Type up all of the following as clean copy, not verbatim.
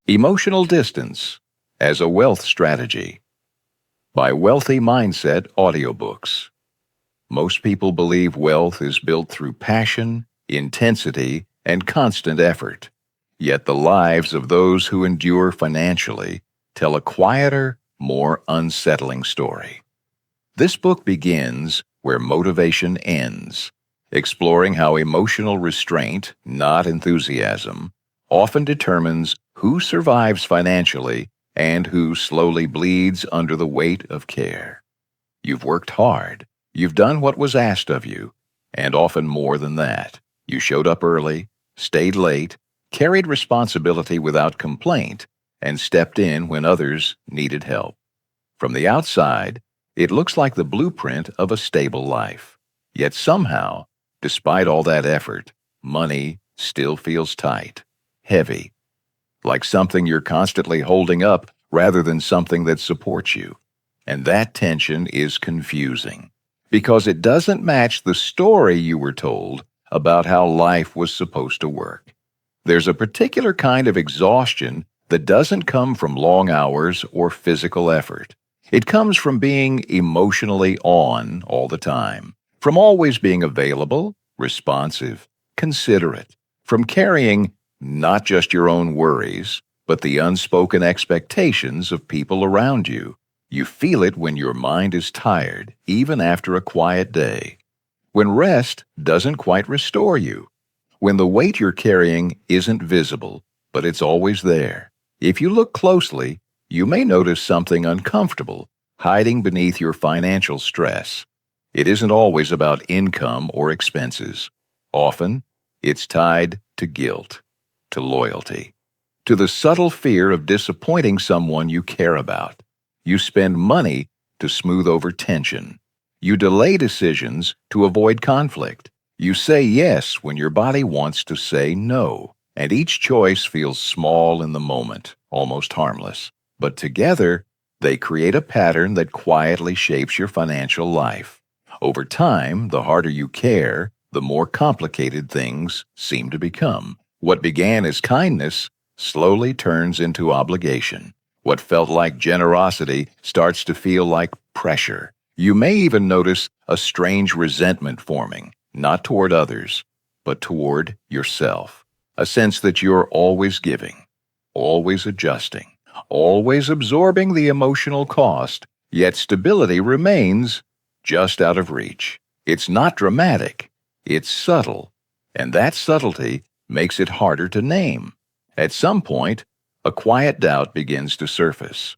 Emotional Distance as a Wealth Strategy by Wealthy Mindset Audiobooks. Most people believe wealth is built through passion, intensity, and constant effort. Yet the lives of those who endure financially tell a quieter, more unsettling story. This book begins where motivation ends, exploring how emotional restraint, not enthusiasm, often determines who survives financially and who slowly bleeds under the weight of care. You've worked hard. You've done what was asked of you, and often more than that. You showed up early, stayed late, carried responsibility without complaint, and stepped in when others needed help. From the outside, it looks like the blueprint of a stable life. Yet somehow, despite all that effort, money still feels tight, heavy, like something you're constantly holding up rather than something that supports you. And that tension is confusing because it doesn't match the story you were told about how life was supposed to work. There's a particular kind of exhaustion that doesn't come from long hours or physical effort. It comes from being emotionally on all the time, from always being available, responsive, considerate, from carrying not just your own worries, but the unspoken expectations of people around you. You feel it when your mind is tired, even after a quiet day. When rest doesn't quite restore you. When the weight you're carrying isn't visible, but it's always there. If you look closely, you may notice something uncomfortable hiding beneath your financial stress. It isn't always about income or expenses. Often, it's tied to guilt, to loyalty, to the subtle fear of disappointing someone you care about. You spend money to smooth over tension. You delay decisions to avoid conflict. You say yes when your body wants to say no, and each choice feels small in the moment, almost harmless. But together, they create a pattern that quietly shapes your financial life. Over time, the harder you care, the more complicated things seem to become. What began as kindness slowly turns into obligation. What felt like generosity starts to feel like pressure. You may even notice a strange resentment forming, not toward others, but toward yourself. A sense that you're always giving, always adjusting, always absorbing the emotional cost, yet stability remains just out of reach. It's not dramatic, it's subtle, and that subtlety makes it harder to name. At some point, a quiet doubt begins to surface.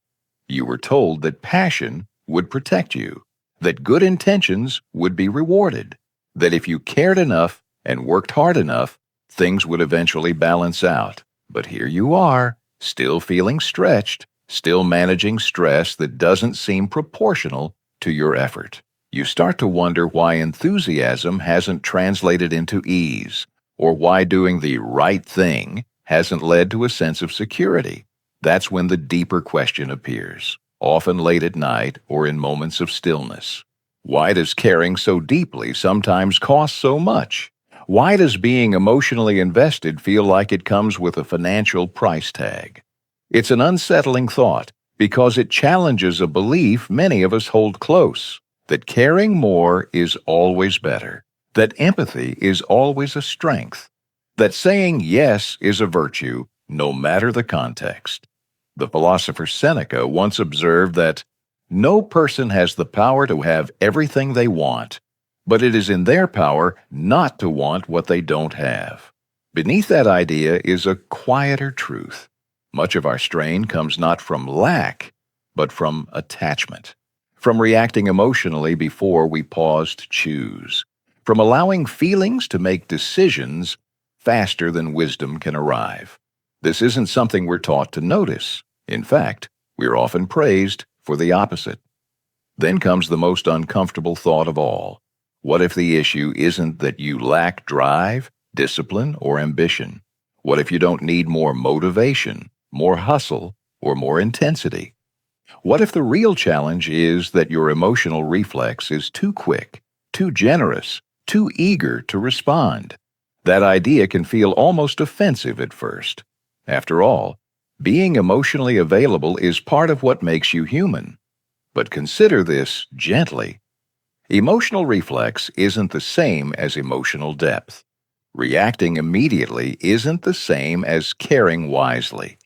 You were told that passion would protect you, that good intentions would be rewarded, that if you cared enough and worked hard enough, things would eventually balance out. But here you are, still feeling stretched, still managing stress that doesn't seem proportional to your effort. You start to wonder why enthusiasm hasn't translated into ease, or why doing the right thing hasn't led to a sense of security. That's when the deeper question appears, often late at night or in moments of stillness. Why does caring so deeply sometimes cost so much? Why does being emotionally invested feel like it comes with a financial price tag? It's an unsettling thought because it challenges a belief many of us hold close, that caring more is always better, that empathy is always a strength, that saying yes is a virtue, no matter the context. The philosopher Seneca once observed that no person has the power to have everything they want, but it is in their power not to want what they don't have. Beneath that idea is a quieter truth. Much of our strain comes not from lack, but from attachment, from reacting emotionally before we pause to choose, from allowing feelings to make decisions faster than wisdom can arrive. This isn't something we're taught to notice. In fact, we're often praised for the opposite. Then comes the most uncomfortable thought of all. What if the issue isn't that you lack drive, discipline, or ambition? What if you don't need more motivation, more hustle, or more intensity? What if the real challenge is that your emotional reflex is too quick, too generous, too eager to respond? That idea can feel almost offensive at first. After all, Being emotionally available is part of what makes you human. But consider this gently. Emotional reflex isn't the same as emotional depth. Reacting immediately isn't the same as caring wisely.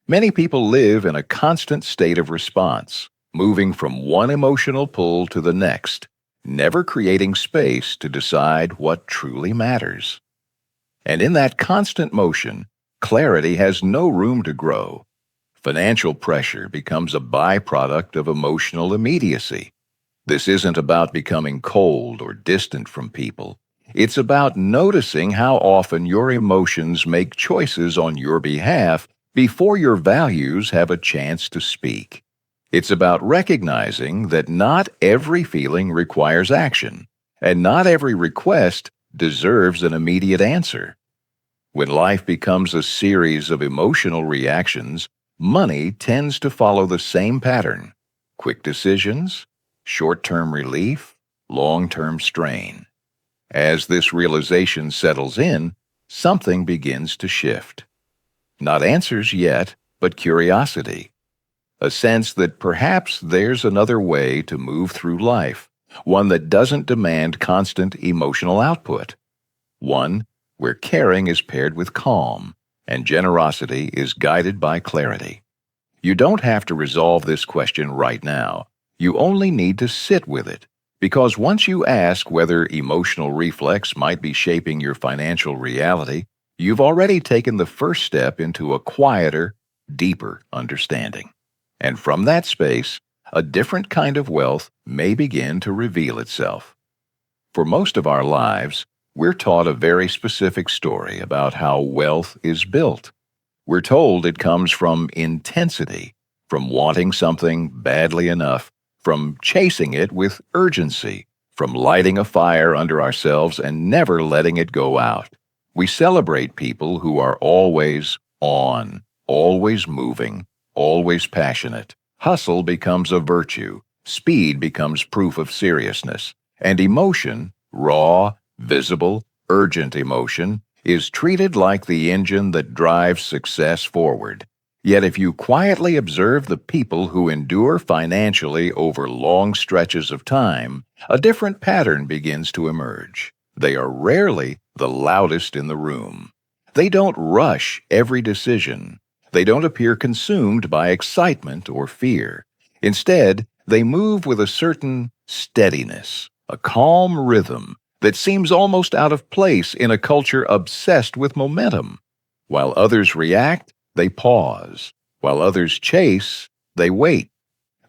Many people live in a constant state of response, moving from one emotional pull to the next, never creating space to decide what truly matters. And in that constant motion, clarity has no room to grow. Financial pressure becomes a byproduct of emotional immediacy. This isn't about becoming cold or distant from people. It's about noticing how often your emotions make choices on your behalf before your values have a chance to speak. It's about recognizing that not every feeling requires action, and not every request deserves an immediate answer. When life becomes a series of emotional reactions, money tends to follow the same pattern: quick decisions, short-term relief, long-term strain. As this realization settles in, something begins to shift. Not answers yet, but curiosity. A sense that perhaps there's another way to move through life, one that doesn't demand constant emotional output. One where caring is paired with calm and generosity is guided by clarity. You don't have to resolve this question right now. You only need to sit with it, because once you ask whether emotional reflex might be shaping your financial reality, you've already taken the first step into a quieter, deeper understanding. And from that space, a different kind of wealth may begin to reveal itself. For most of our lives, we're taught a very specific story about how wealth is built. We're told it comes from intensity, from wanting something badly enough, from chasing it with urgency, from lighting a fire under ourselves and never letting it go out. We celebrate people who are always on, always moving, always passionate. Hustle becomes a virtue, speed becomes proof of seriousness, and emotion, raw, visible, urgent emotion, is treated like the engine that drives success forward. Yet if you quietly observe the people who endure financially over long stretches of time, a different pattern begins to emerge. They are rarely the loudest in the room. They don't rush every decision. They don't appear consumed by excitement or fear. Instead, they move with a certain steadiness, a calm rhythm that seems almost out of place in a culture obsessed with momentum. While others react, they pause. While others chase, they wait.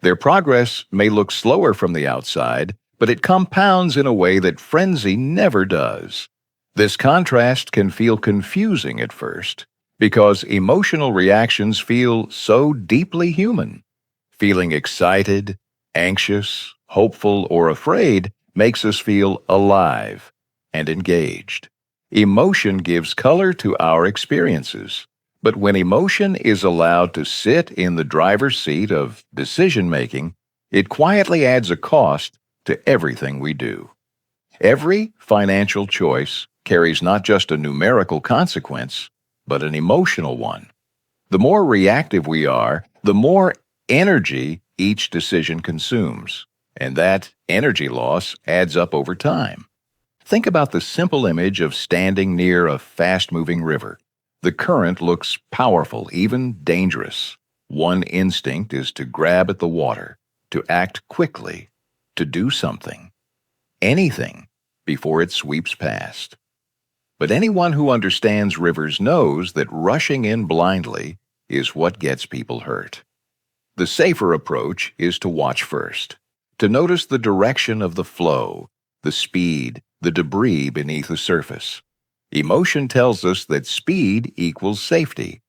Their progress may look slower from the outside, but it compounds in a way that frenzy never does. This contrast can feel confusing at first, because emotional reactions feel so deeply human. Feeling excited, anxious, hopeful, or afraid makes us feel alive and engaged. Emotion gives color to our experiences. But when emotion is allowed to sit in the driver's seat of decision-making, it quietly adds a cost to everything we do. Every financial choice carries not just a numerical consequence, but an emotional one. The more reactive we are, the more energy each decision consumes, and that energy loss adds up over time. Think about the simple image of standing near a fast-moving river. The current looks powerful, even dangerous. One instinct is to grab at the water, to act quickly, to do something, anything, before it sweeps past. But anyone who understands rivers knows that rushing in blindly is what gets people hurt. The safer approach is to watch first, to notice the direction of the flow, the speed, the debris beneath the surface. Emotion tells us that speed equals safety.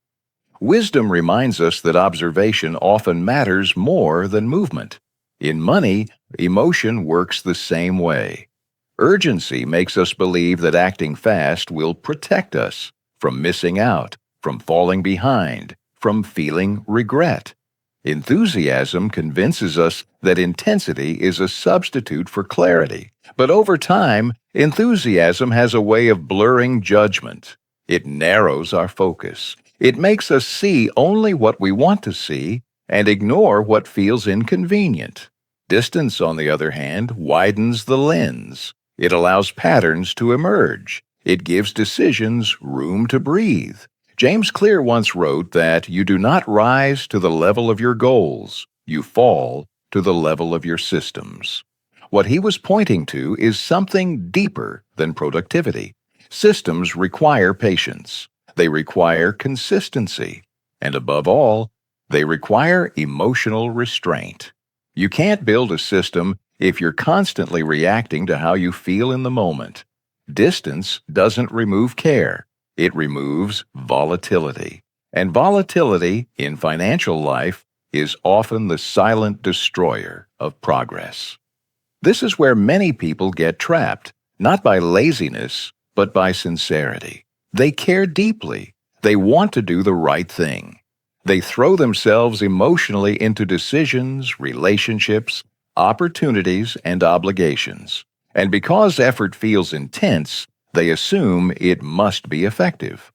Wisdom reminds us that observation often matters more than movement. In money, emotion works the same way. Urgency makes us believe that acting fast will protect us from missing out, from falling behind, from feeling regret. Enthusiasm convinces us that intensity is a substitute for clarity. But over time, enthusiasm has a way of blurring judgment. It narrows our focus. It makes us see only what we want to see and ignore what feels inconvenient. Distance, on the other hand, widens the lens. It allows patterns to emerge. It gives decisions room to breathe. James Clear once wrote that you do not rise to the level of your goals, you fall to the level of your systems. What he was pointing to is something deeper than productivity. Systems require patience. They require consistency. And above all, they require emotional restraint. You can't build a system if you're constantly reacting to how you feel in the moment. Distance doesn't remove care. It removes volatility. And volatility in financial life is often the silent destroyer of progress. This is where many people get trapped, not by laziness, but by sincerity. They care deeply. They want to do the right thing. They throw themselves emotionally into decisions, relationships, opportunities, and obligations. And because effort feels intense, they assume it must be effective.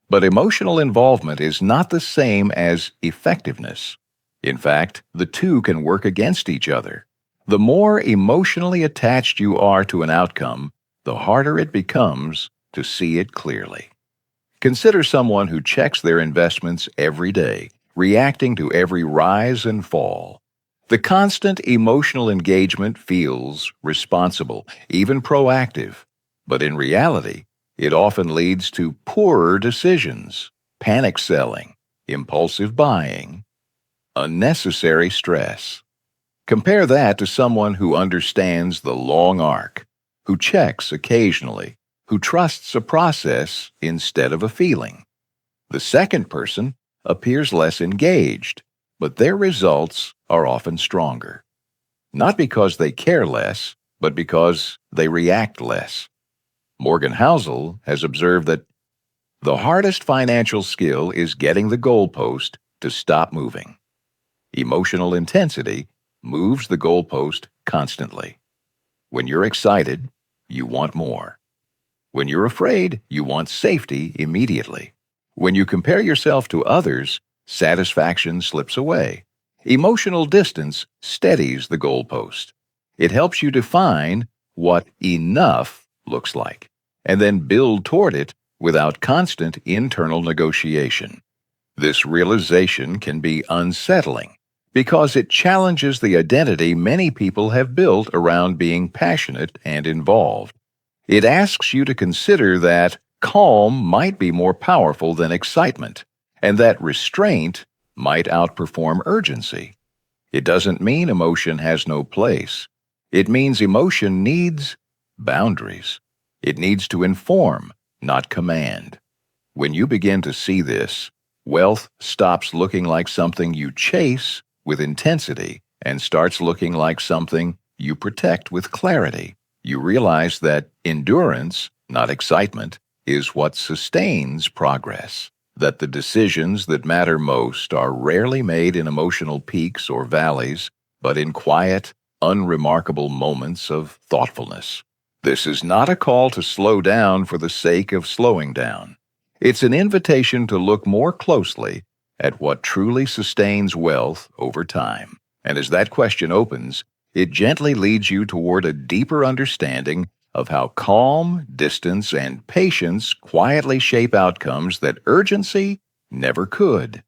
But emotional involvement is not the same as effectiveness. In fact, the two can work against each other. The more emotionally attached you are to an outcome, the harder it becomes to see it clearly. Consider someone who checks their investments every day, reacting to every rise and fall. The constant emotional engagement feels responsible, even proactive. But in reality, it often leads to poorer decisions, panic selling, impulsive buying, unnecessary stress. Compare that to someone who understands the long arc, who checks occasionally, who trusts a process instead of a feeling. The second person appears less engaged, but their results are often stronger. Not because they care less, but because they react less. Morgan Housel has observed that the hardest financial skill is getting the goalpost to stop moving. Emotional intensity moves the goalpost constantly. When you're excited, you want more. When you're afraid, you want safety immediately. When you compare yourself to others, satisfaction slips away. Emotional distance steadies the goalpost. It helps you define what enough looks like, and then build toward it without constant internal negotiation. This realization can be unsettling because it challenges the identity many people have built around being passionate and involved. It asks you to consider that calm might be more powerful than excitement, and that restraint might outperform urgency. It doesn't mean emotion has no place. It means emotion needs boundaries. It needs to inform, not command. When you begin to see this, wealth stops looking like something you chase with intensity and starts looking like something you protect with clarity. You realize that endurance, not excitement, is what sustains progress. That the decisions that matter most are rarely made in emotional peaks or valleys, but in quiet, unremarkable moments of thoughtfulness. This is not a call to slow down for the sake of slowing down. It's an invitation to look more closely at what truly sustains wealth over time. And as that question opens, it gently leads you toward a deeper understanding of how calm, distance, and patience quietly shape outcomes that urgency never could.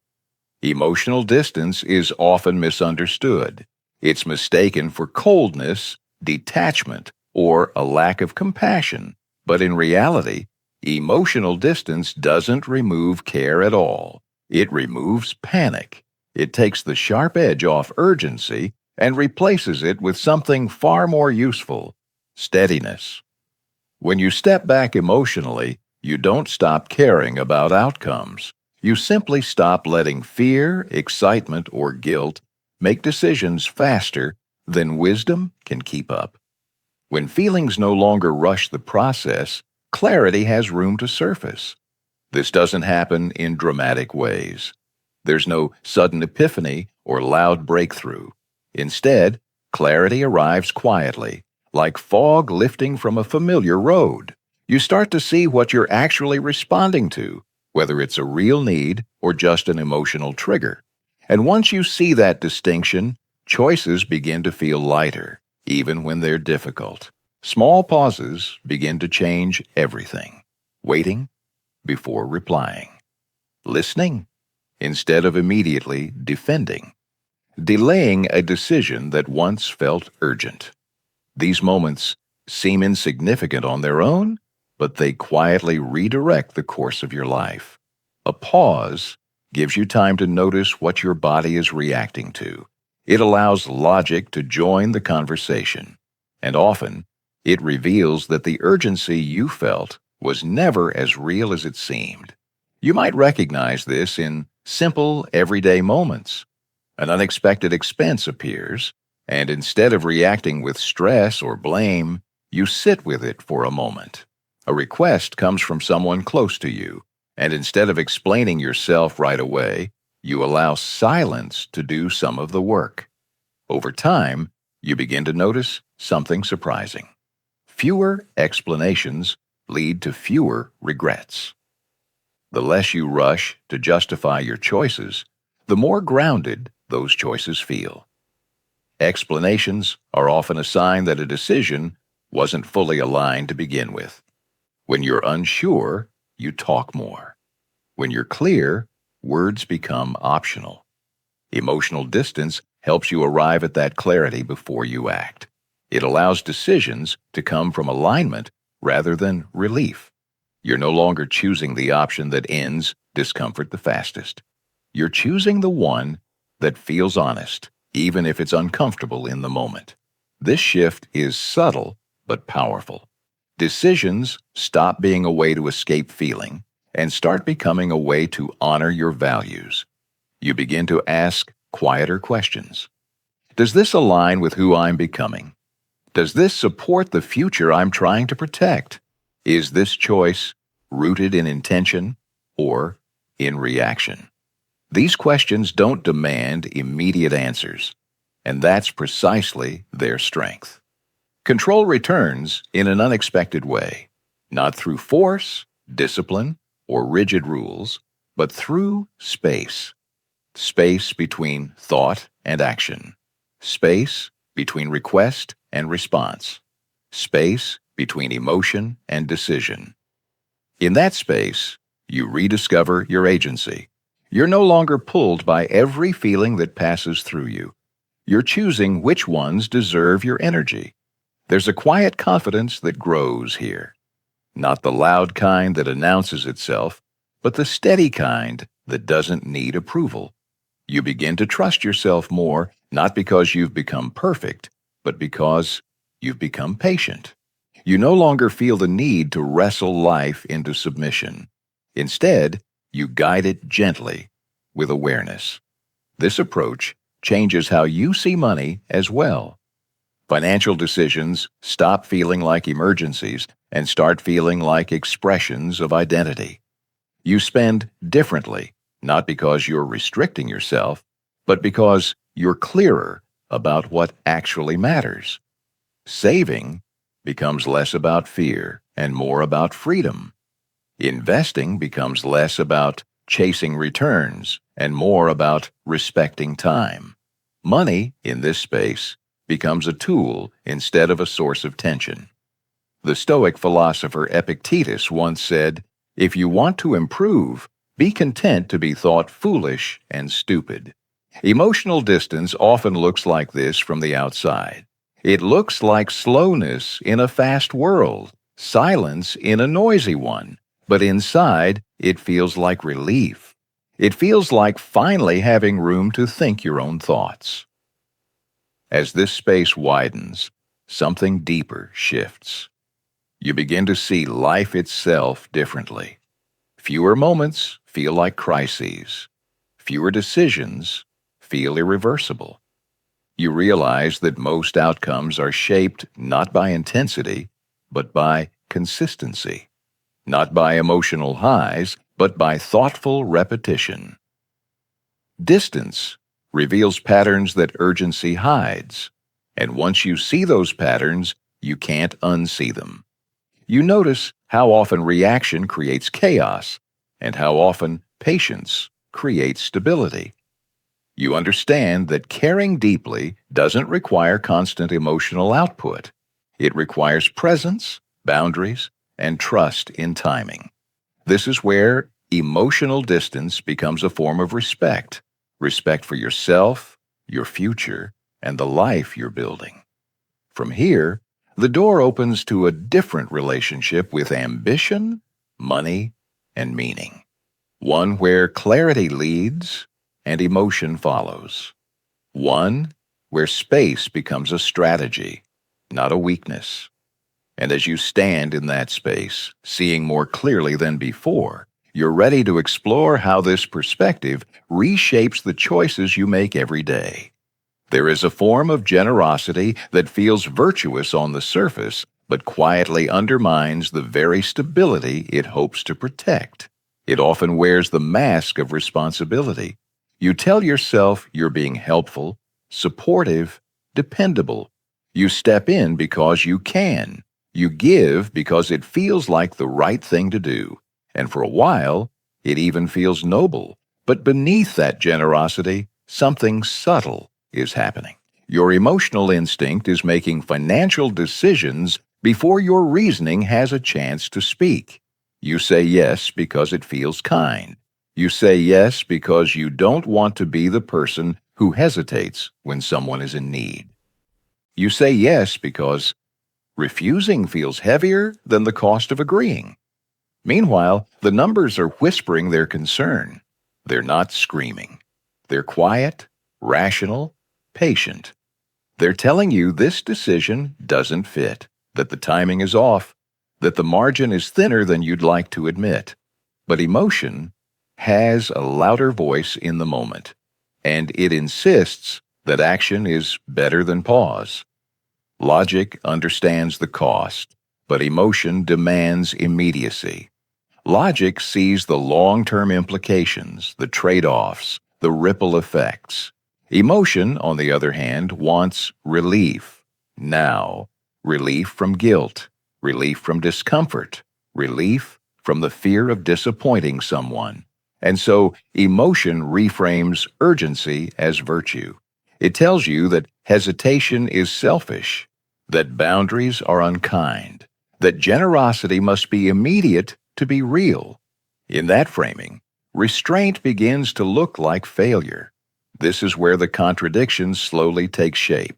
Emotional distance is often misunderstood. It's mistaken for coldness, detachment, or a lack of compassion. But in reality, emotional distance doesn't remove care at all. It removes panic. It takes the sharp edge off urgency and replaces it with something far more useful: steadiness. When you step back emotionally, you don't stop caring about outcomes. You simply stop letting fear, excitement, or guilt make decisions faster than wisdom can keep up. When feelings no longer rush the process, clarity has room to surface. This doesn't happen in dramatic ways. There's no sudden epiphany or loud breakthrough. Instead, clarity arrives quietly, like fog lifting from a familiar road. You start to see what you're actually responding to, whether it's a real need or just an emotional trigger. And once you see that distinction, choices begin to feel lighter, even when they're difficult. Small pauses begin to change everything. Waiting before replying. Listening instead of immediately defending. Delaying a decision that once felt urgent. These moments seem insignificant on their own, but they quietly redirect the course of your life. A pause gives you time to notice what your body is reacting to. It allows logic to join the conversation, and often it reveals that the urgency you felt was never as real as it seemed. You might recognize this in simple, everyday moments. An unexpected expense appears, and instead of reacting with stress or blame, you sit with it for a moment. A request comes from someone close to you, and instead of explaining yourself right away, you allow silence to do some of the work. Over time, you begin to notice something surprising. Fewer explanations lead to fewer regrets. The less you rush to justify your choices, the more grounded those choices feel. Explanations are often a sign that a decision wasn't fully aligned to begin with. When you're unsure, you talk more. When you're clear, words become optional. Emotional distance helps you arrive at that clarity before you act. It allows decisions to come from alignment rather than relief. You're no longer choosing the option that ends discomfort the fastest. You're choosing the one that feels honest, even if it's uncomfortable in the moment. This shift is subtle but powerful. Decisions stop being a way to escape feeling and start becoming a way to honor your values. You begin to ask quieter questions. Does this align with who I'm becoming? Does this support the future I'm trying to protect? Is this choice rooted in intention or in reaction? These questions don't demand immediate answers, and that's precisely their strength. Control returns in an unexpected way, not through force, discipline, or rigid rules, but through space. Space between thought and action. Space between request and response. Space between emotion and decision. In that space, you rediscover your agency. You're no longer pulled by every feeling that passes through you. You're choosing which ones deserve your energy. There's a quiet confidence that grows here. Not the loud kind that announces itself, but the steady kind that doesn't need approval. You begin to trust yourself more, not because you've become perfect, but because you've become patient. You no longer feel the need to wrestle life into submission. Instead, you guide it gently, with awareness. This approach changes how you see money as well. Financial decisions stop feeling like emergencies and start feeling like expressions of identity. You spend differently, not because you're restricting yourself, but because you're clearer about what actually matters. Saving becomes less about fear and more about freedom. Investing becomes less about chasing returns and more about respecting time. Money, in this space, becomes a tool instead of a source of tension. The Stoic philosopher Epictetus once said, "If you want to improve, be content to be thought foolish and stupid." Emotional distance often looks like this from the outside. It looks like slowness in a fast world, silence in a noisy one, but inside it feels like relief. It feels like finally having room to think your own thoughts. As this space widens, something deeper shifts. You begin to see life itself differently. Fewer moments feel like crises. Fewer decisions feel irreversible. You realize that most outcomes are shaped not by intensity, but by consistency. Not by emotional highs, but by thoughtful repetition. Distance reveals patterns that urgency hides, and once you see those patterns, you can't unsee them. You notice how often reaction creates chaos, and how often patience creates stability. You understand that caring deeply doesn't require constant emotional output. It requires presence, boundaries, and trust in timing. This is where emotional distance becomes a form of respect, respect for yourself, your future, and the life you're building. From here, the door opens to a different relationship with ambition, money, and meaning. One where clarity leads and emotion follows. One where space becomes a strategy, not a weakness. And as you stand in that space, seeing more clearly than before, you're ready to explore how this perspective reshapes the choices you make every day. There is a form of generosity that feels virtuous on the surface, but quietly undermines the very stability it hopes to protect. It often wears the mask of responsibility. You tell yourself you're being helpful, supportive, dependable. You step in because you can. You give because it feels like the right thing to do. And for a while, it even feels noble. But beneath that generosity, something subtle is happening. Your emotional instinct is making financial decisions before your reasoning has a chance to speak. You say yes because it feels kind. You say yes because you don't want to be the person who hesitates when someone is in need. You say yes because refusing feels heavier than the cost of agreeing. Meanwhile, the numbers are whispering their concern. They're not screaming. They're quiet, rational, patient. They're telling you this decision doesn't fit, that the timing is off, that the margin is thinner than you'd like to admit. But emotion has a louder voice in the moment, and it insists that action is better than pause. Logic understands the cost, but emotion demands immediacy. Logic sees the long-term implications, the trade-offs, the ripple effects. Emotion, on the other hand, wants relief. Now, relief from guilt, relief from discomfort, relief from the fear of disappointing someone. And so, emotion reframes urgency as virtue. It tells you that hesitation is selfish, that boundaries are unkind, that generosity must be immediate to be real. In that framing, restraint begins to look like failure. This is where the contradiction slowly takes shape.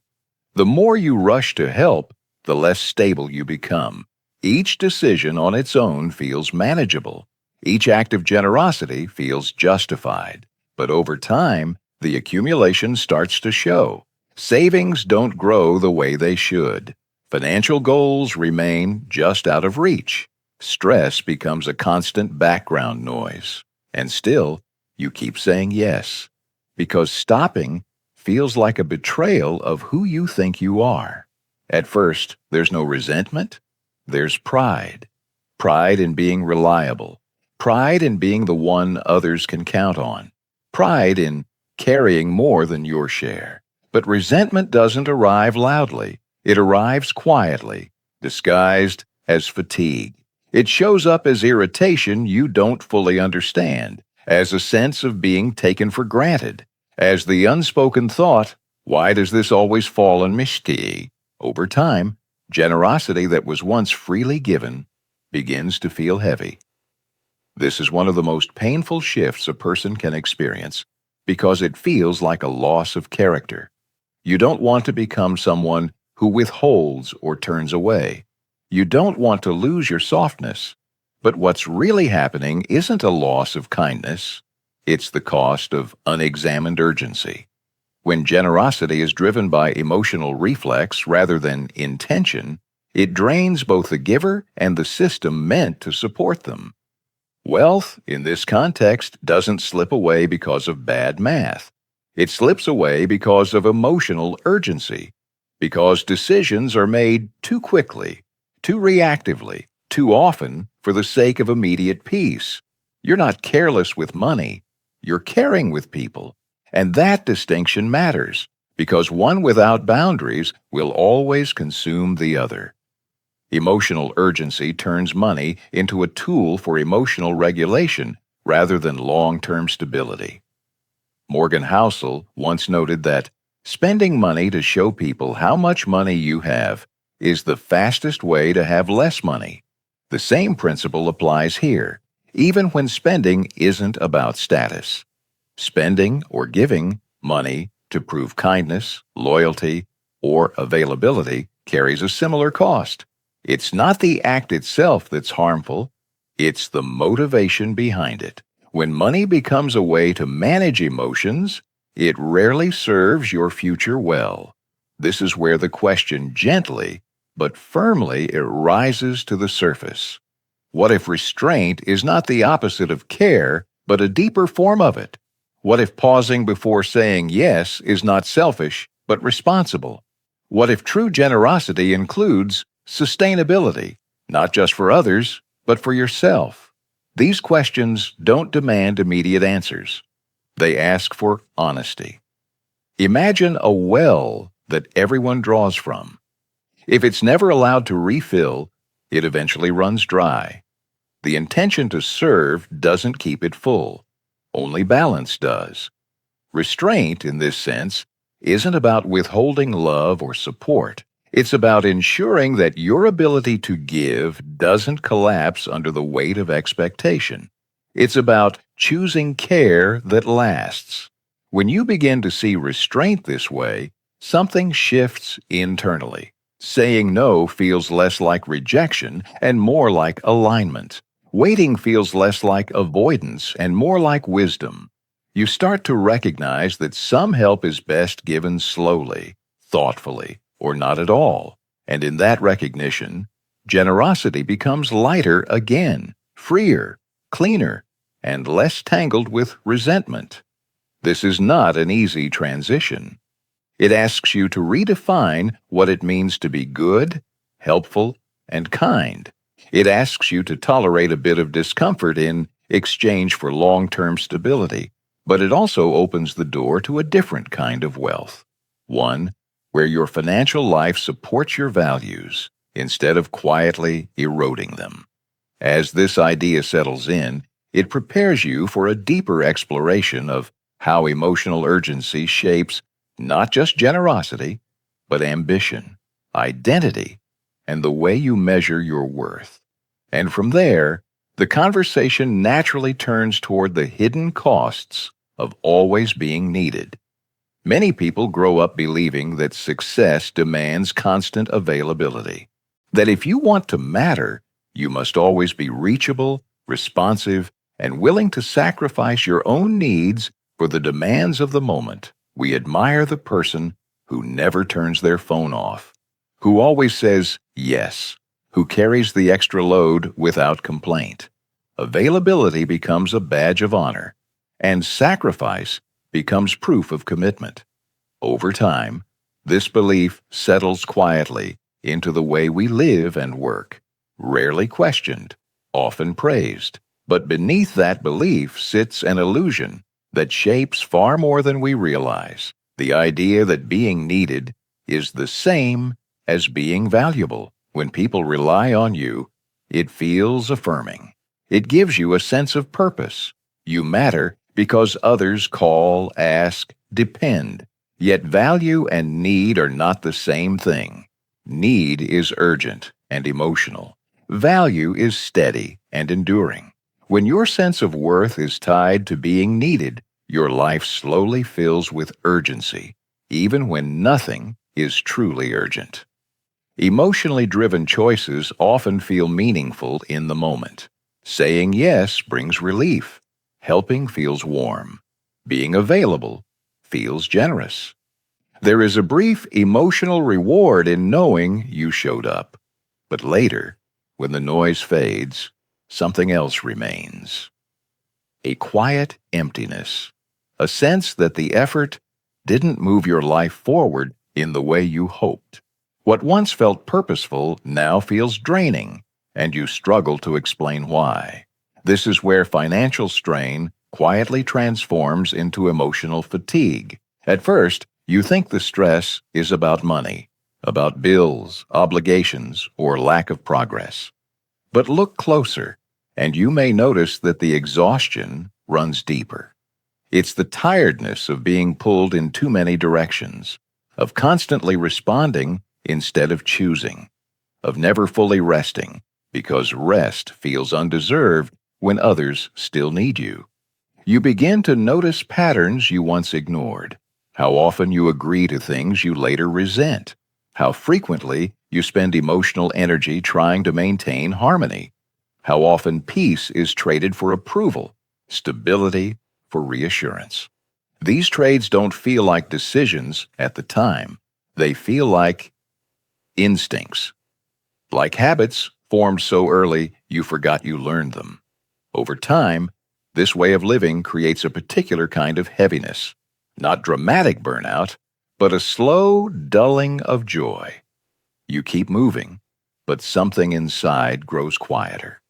The more you rush to help, the less stable you become. Each decision on its own feels manageable. Each act of generosity feels justified. But over time, the accumulation starts to show. Savings don't grow the way they should. Financial goals remain just out of reach. Stress becomes a constant background noise. And still, you keep saying yes. Because stopping feels like a betrayal of who you think you are. At first, there's no resentment. There's pride. Pride in being reliable. Pride in being the one others can count on. Pride in carrying more than your share. But resentment doesn't arrive loudly. It arrives quietly, disguised as fatigue. It shows up as irritation you don't fully understand, as a sense of being taken for granted, as the unspoken thought, why does this always fall on me? Over time, generosity that was once freely given begins to feel heavy. This is one of the most painful shifts a person can experience because it feels like a loss of character. You don't want to become someone who withholds or turns away. You don't want to lose your softness. But what's really happening isn't a loss of kindness. It's the cost of unexamined urgency. When generosity is driven by emotional reflex rather than intention, it drains both the giver and the system meant to support them. Wealth, in this context, doesn't slip away because of bad math. It slips away because of emotional urgency, because decisions are made too quickly, too reactively, too often for the sake of immediate peace. You're not careless with money, you're caring with people. And that distinction matters, because one without boundaries will always consume the other. Emotional urgency turns money into a tool for emotional regulation rather than long-term stability. Morgan Housel once noted that spending money to show people how much money you have is the fastest way to have less money. The same principle applies here, even when spending isn't about status. Spending or giving money to prove kindness, loyalty, or availability carries a similar cost. It's not the act itself that's harmful, it's the motivation behind it. When money becomes a way to manage emotions, it rarely serves your future well. This is where the question gently but firmly it rises to the surface. What if restraint is not the opposite of care, but a deeper form of it? What if pausing before saying yes is not selfish, but responsible? What if true generosity includes sustainability, not just for others, but for yourself? These questions don't demand immediate answers. They ask for honesty. Imagine a well that everyone draws from. If it's never allowed to refill, it eventually runs dry. The intention to serve doesn't keep it full. Only balance does. Restraint, in this sense, isn't about withholding love or support. It's about ensuring that your ability to give doesn't collapse under the weight of expectation. It's about choosing care that lasts. When you begin to see restraint this way, something shifts internally. Saying no feels less like rejection and more like alignment. Waiting feels less like avoidance and more like wisdom. You start to recognize that some help is best given slowly, thoughtfully, or not at all. And in that recognition, generosity becomes lighter again, freer, cleaner, and less tangled with resentment. This is not an easy transition. It asks you to redefine what it means to be good, helpful, and kind. It asks you to tolerate a bit of discomfort in exchange for long-term stability, but it also opens the door to a different kind of wealth, one where your financial life supports your values instead of quietly eroding them. As this idea settles in, it prepares you for a deeper exploration of how emotional urgency shapes not just generosity, but ambition, identity, and the way you measure your worth. And from there, the conversation naturally turns toward the hidden costs of always being needed. Many people grow up believing that success demands constant availability, that if you want to matter, you must always be reachable, responsive, and willing to sacrifice your own needs for the demands of the moment. We admire the person who never turns their phone off, who always says yes, who carries the extra load without complaint. Availability becomes a badge of honor, and sacrifice becomes proof of commitment. Over time, this belief settles quietly into the way we live and work, rarely questioned, often praised. But beneath that belief sits an illusion that shapes far more than we realize. The idea that being needed is the same as being valuable. When people rely on you, it feels affirming. It gives you a sense of purpose. You matter because others call, ask, depend. Yet value and need are not the same thing. Need is urgent and emotional. Value is steady and enduring. When your sense of worth is tied to being needed, your life slowly fills with urgency, even when nothing is truly urgent. Emotionally driven choices often feel meaningful in the moment. Saying yes brings relief. Helping feels warm. Being available feels generous. There is a brief emotional reward in knowing you showed up. But later, when the noise fades, something else remains. A quiet emptiness. A sense that the effort didn't move your life forward in the way you hoped. What once felt purposeful now feels draining, and you struggle to explain why. This is where financial strain quietly transforms into emotional fatigue. At first, you think the stress is about money, about bills, obligations, or lack of progress. But look closer, And you may notice that the exhaustion runs deeper. It's the tiredness of being pulled in too many directions, of constantly responding instead of choosing, of never fully resting, because rest feels undeserved when others still need you. You begin to notice patterns you once ignored, how often you agree to things you later resent, how frequently you spend emotional energy trying to maintain harmony, how often peace is traded for approval, stability for reassurance. These trades don't feel like decisions at the time. They feel like instincts, like habits formed so early you forgot you learned them. Over time, this way of living creates a particular kind of heaviness, not dramatic burnout, but a slow dulling of joy. You keep moving, but something inside grows quieter.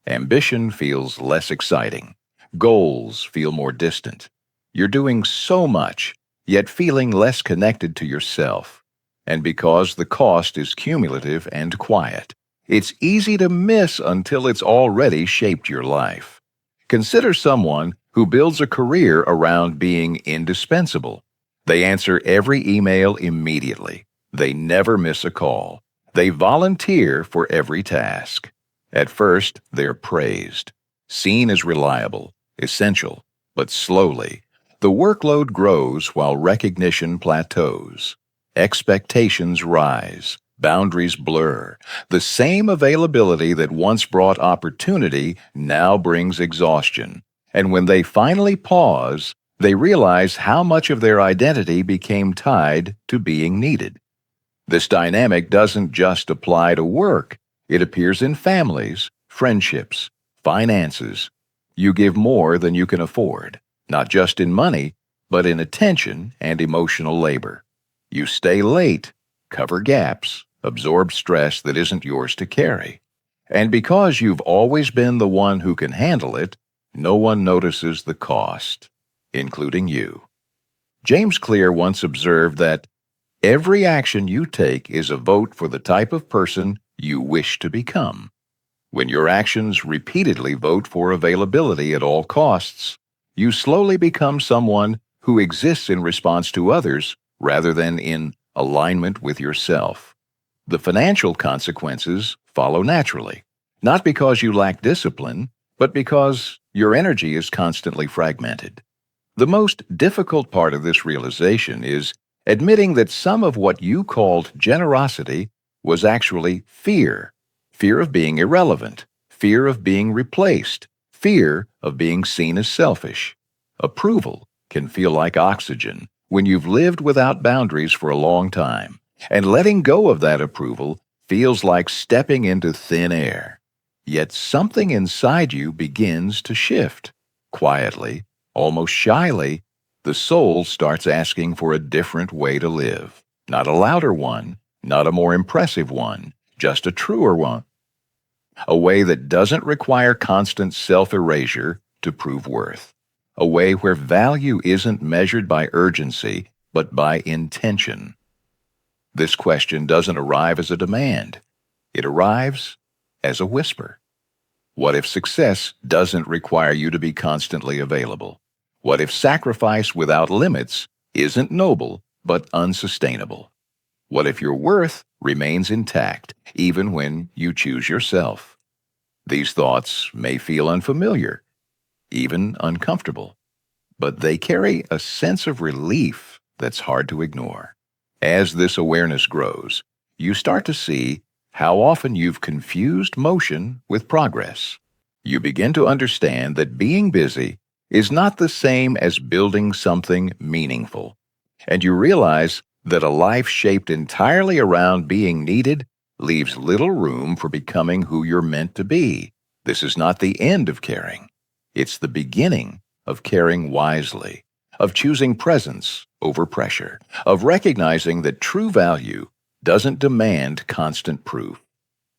Ambition feels less exciting. Goals feel more distant. You're doing so much, yet feeling less connected to yourself. And because the cost is cumulative and quiet, it's easy to miss until it's already shaped your life. Consider someone who builds a career around being indispensable. They answer every email immediately. They never miss a call. They volunteer for every task. At first, they're praised, seen as reliable, essential, but slowly, the workload grows while recognition plateaus. Expectations rise, boundaries blur. The same availability that once brought opportunity now brings exhaustion. And when they finally pause, they realize how much of their identity became tied to being needed. This dynamic doesn't just apply to work. It appears in families, friendships, finances. You give more than you can afford, not just in money, but in attention and emotional labor. You stay late, cover gaps, absorb stress that isn't yours to carry. And because you've always been the one who can handle it, no one notices the cost, including you. James Clear once observed that every action you take is a vote for the type of person you wish to become. When your actions repeatedly vote for availability at all costs, you slowly become someone who exists in response to others rather than in alignment with yourself. The financial consequences follow naturally, not because you lack discipline, but because your energy is constantly fragmented. The most difficult part of this realization is admitting that some of what you called generosity was actually fear. Fear of being irrelevant, fear of being replaced, fear of being seen as selfish. Approval can feel like oxygen when you've lived without boundaries for a long time, and letting go of that approval feels like stepping into thin air. Yet something inside you begins to shift. Quietly, almost shyly, the soul starts asking for a different way to live. Not a louder one, not a more impressive one, just a truer one. A way that doesn't require constant self-erasure to prove worth. A way where value isn't measured by urgency, but by intention. This question doesn't arrive as a demand. It arrives as a whisper. What if success doesn't require you to be constantly available? What if sacrifice without limits isn't noble, but unsustainable? What if your worth remains intact, even when you choose yourself? These thoughts may feel unfamiliar, even uncomfortable, but they carry a sense of relief that's hard to ignore. As this awareness grows, you start to see how often you've confused motion with progress. You begin to understand that being busy is not the same as building something meaningful. And you realize that a life shaped entirely around being needed leaves little room for becoming who you're meant to be. This is not the end of caring. It's the beginning of caring wisely, of choosing presence over pressure, of recognizing that true value doesn't demand constant proof.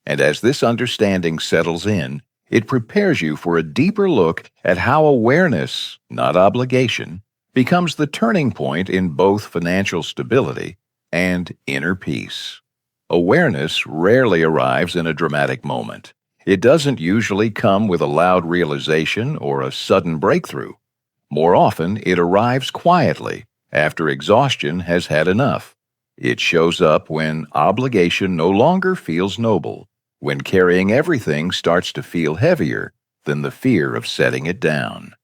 And as this understanding settles in, it prepares you for a deeper look at how awareness, not obligation, becomes the turning point in both financial stability and inner peace. Awareness rarely arrives in a dramatic moment. It doesn't usually come with a loud realization or a sudden breakthrough. More often, it arrives quietly after exhaustion has had enough. It shows up when obligation no longer feels noble, when carrying everything starts to feel heavier than the fear of setting it down.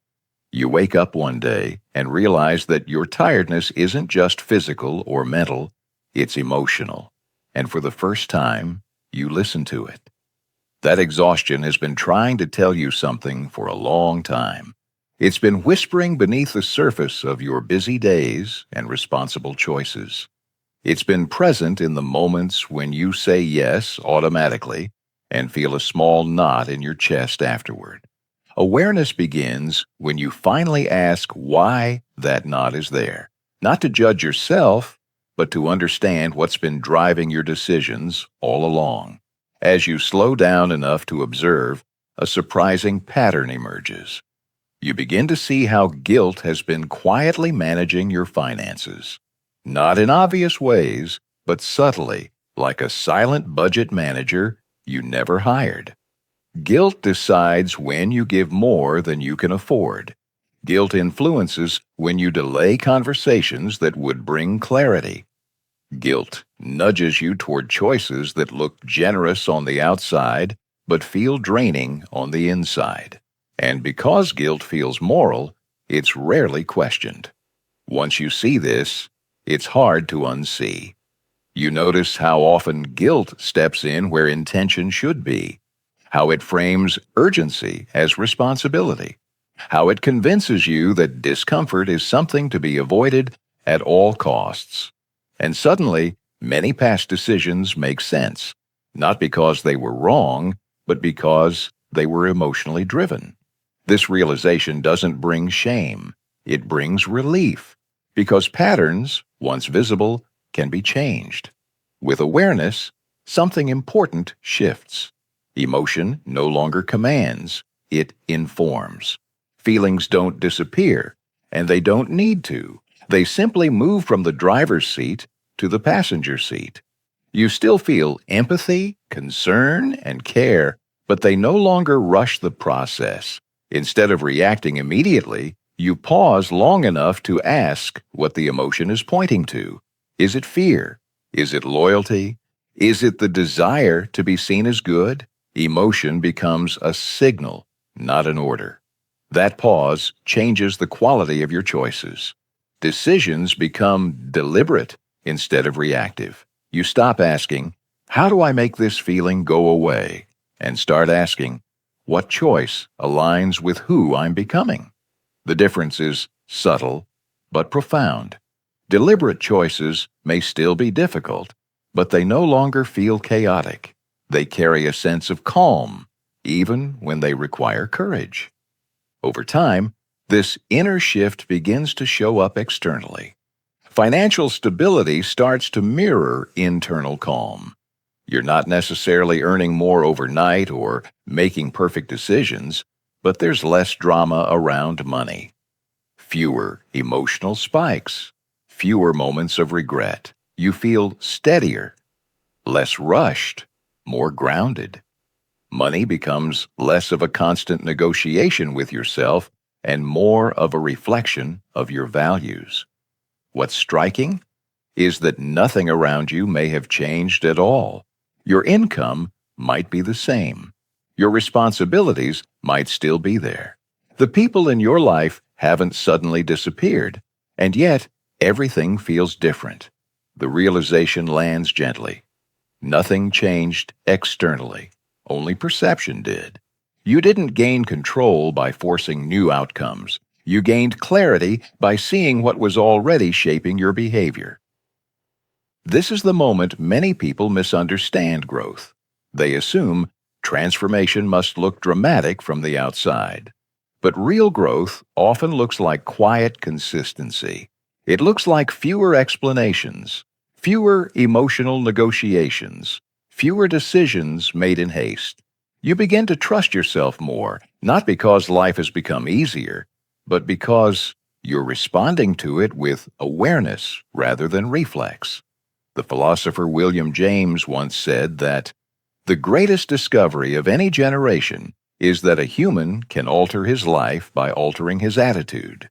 You wake up one day and realize that your tiredness isn't just physical or mental, it's emotional. And for the first time, you listen to it. That exhaustion has been trying to tell you something for a long time. It's been whispering beneath the surface of your busy days and responsible choices. It's been present in the moments when you say yes automatically and feel a small knot in your chest afterward. Awareness begins when you finally ask why that knot is there. Not to judge yourself, but to understand what's been driving your decisions all along. As you slow down enough to observe, a surprising pattern emerges. You begin to see how guilt has been quietly managing your finances. Not in obvious ways, but subtly, like a silent budget manager you never hired. Guilt decides when you give more than you can afford. Guilt influences when you delay conversations that would bring clarity. Guilt nudges you toward choices that look generous on the outside but feel draining on the inside. And because guilt feels moral, it's rarely questioned. Once you see this, it's hard to unsee. You notice how often guilt steps in where intention should be, how it frames urgency as responsibility, how it convinces you that discomfort is something to be avoided at all costs. And suddenly, many past decisions make sense, not because they were wrong, but because they were emotionally driven. This realization doesn't bring shame, it brings relief, because patterns, once visible, can be changed. With awareness, something important shifts. Emotion no longer commands, it informs. Feelings don't disappear, and they don't need to. They simply move from the driver's seat to the passenger seat. You still feel empathy, concern, and care, but they no longer rush the process. Instead of reacting immediately, you pause long enough to ask what the emotion is pointing to. Is it fear? Is it loyalty? Is it the desire to be seen as good? Emotion becomes a signal, not an order. That pause changes the quality of your choices. Decisions become deliberate instead of reactive. You stop asking, how do I make this feeling go away? And start asking, what choice aligns with who I'm becoming? The difference is subtle, but profound. Deliberate choices may still be difficult, but they no longer feel chaotic. They carry a sense of calm, even when they require courage. Over time, this inner shift begins to show up externally. Financial stability starts to mirror internal calm. You're not necessarily earning more overnight or making perfect decisions, but there's less drama around money. Fewer emotional spikes, fewer moments of regret. You feel steadier, less rushed, more grounded. Money becomes less of a constant negotiation with yourself and more of a reflection of your values. What's striking is that nothing around you may have changed at all. Your income might be the same. Your responsibilities might still be there. The people in your life haven't suddenly disappeared, and yet everything feels different. The realization lands gently. Nothing changed externally. Only perception did. You didn't gain control by forcing new outcomes. You gained clarity by seeing what was already shaping your behavior. This is the moment many people misunderstand growth. They assume transformation must look dramatic from the outside. But real growth often looks like quiet consistency. It looks like fewer explanations, fewer emotional negotiations, fewer decisions made in haste. You begin to trust yourself more, not because life has become easier, but because you're responding to it with awareness rather than reflex. The philosopher William James once said that The greatest discovery of any generation is that a human can alter his life by altering his attitude.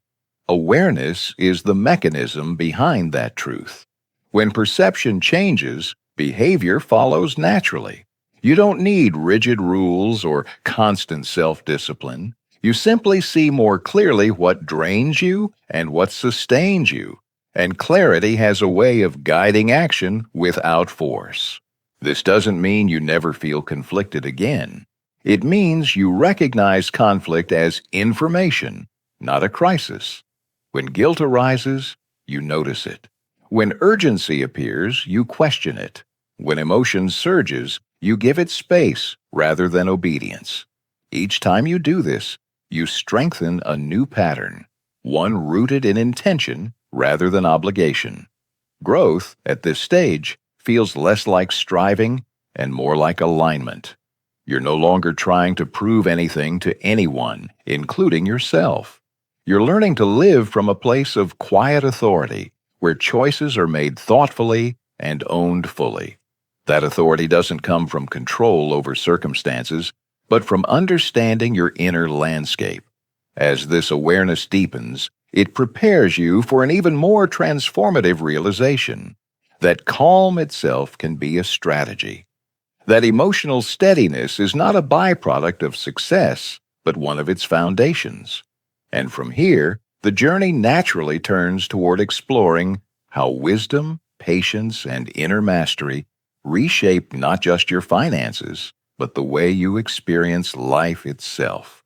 Awareness is the mechanism behind that truth. When perception changes, behavior follows naturally. You don't need rigid rules or constant self-discipline. You simply see more clearly what drains you and what sustains you, and clarity has a way of guiding action without force. This doesn't mean you never feel conflicted again. It means you recognize conflict as information, not a crisis. When guilt arises, you notice it. When urgency appears, you question it. When emotion surges, you give it space rather than obedience. Each time you do this, you strengthen a new pattern, one rooted in intention rather than obligation. Growth, at this stage, feels less like striving and more like alignment. You're no longer trying to prove anything to anyone, including yourself. You're learning to live from a place of quiet authority, where choices are made thoughtfully and owned fully. That authority doesn't come from control over circumstances, but from understanding your inner landscape. As this awareness deepens, it prepares you for an even more transformative realization that calm itself can be a strategy. That emotional steadiness is not a byproduct of success, but one of its foundations. And from here, the journey naturally turns toward exploring how wisdom, patience, and inner mastery reshape not just your finances, but the way you experience life itself.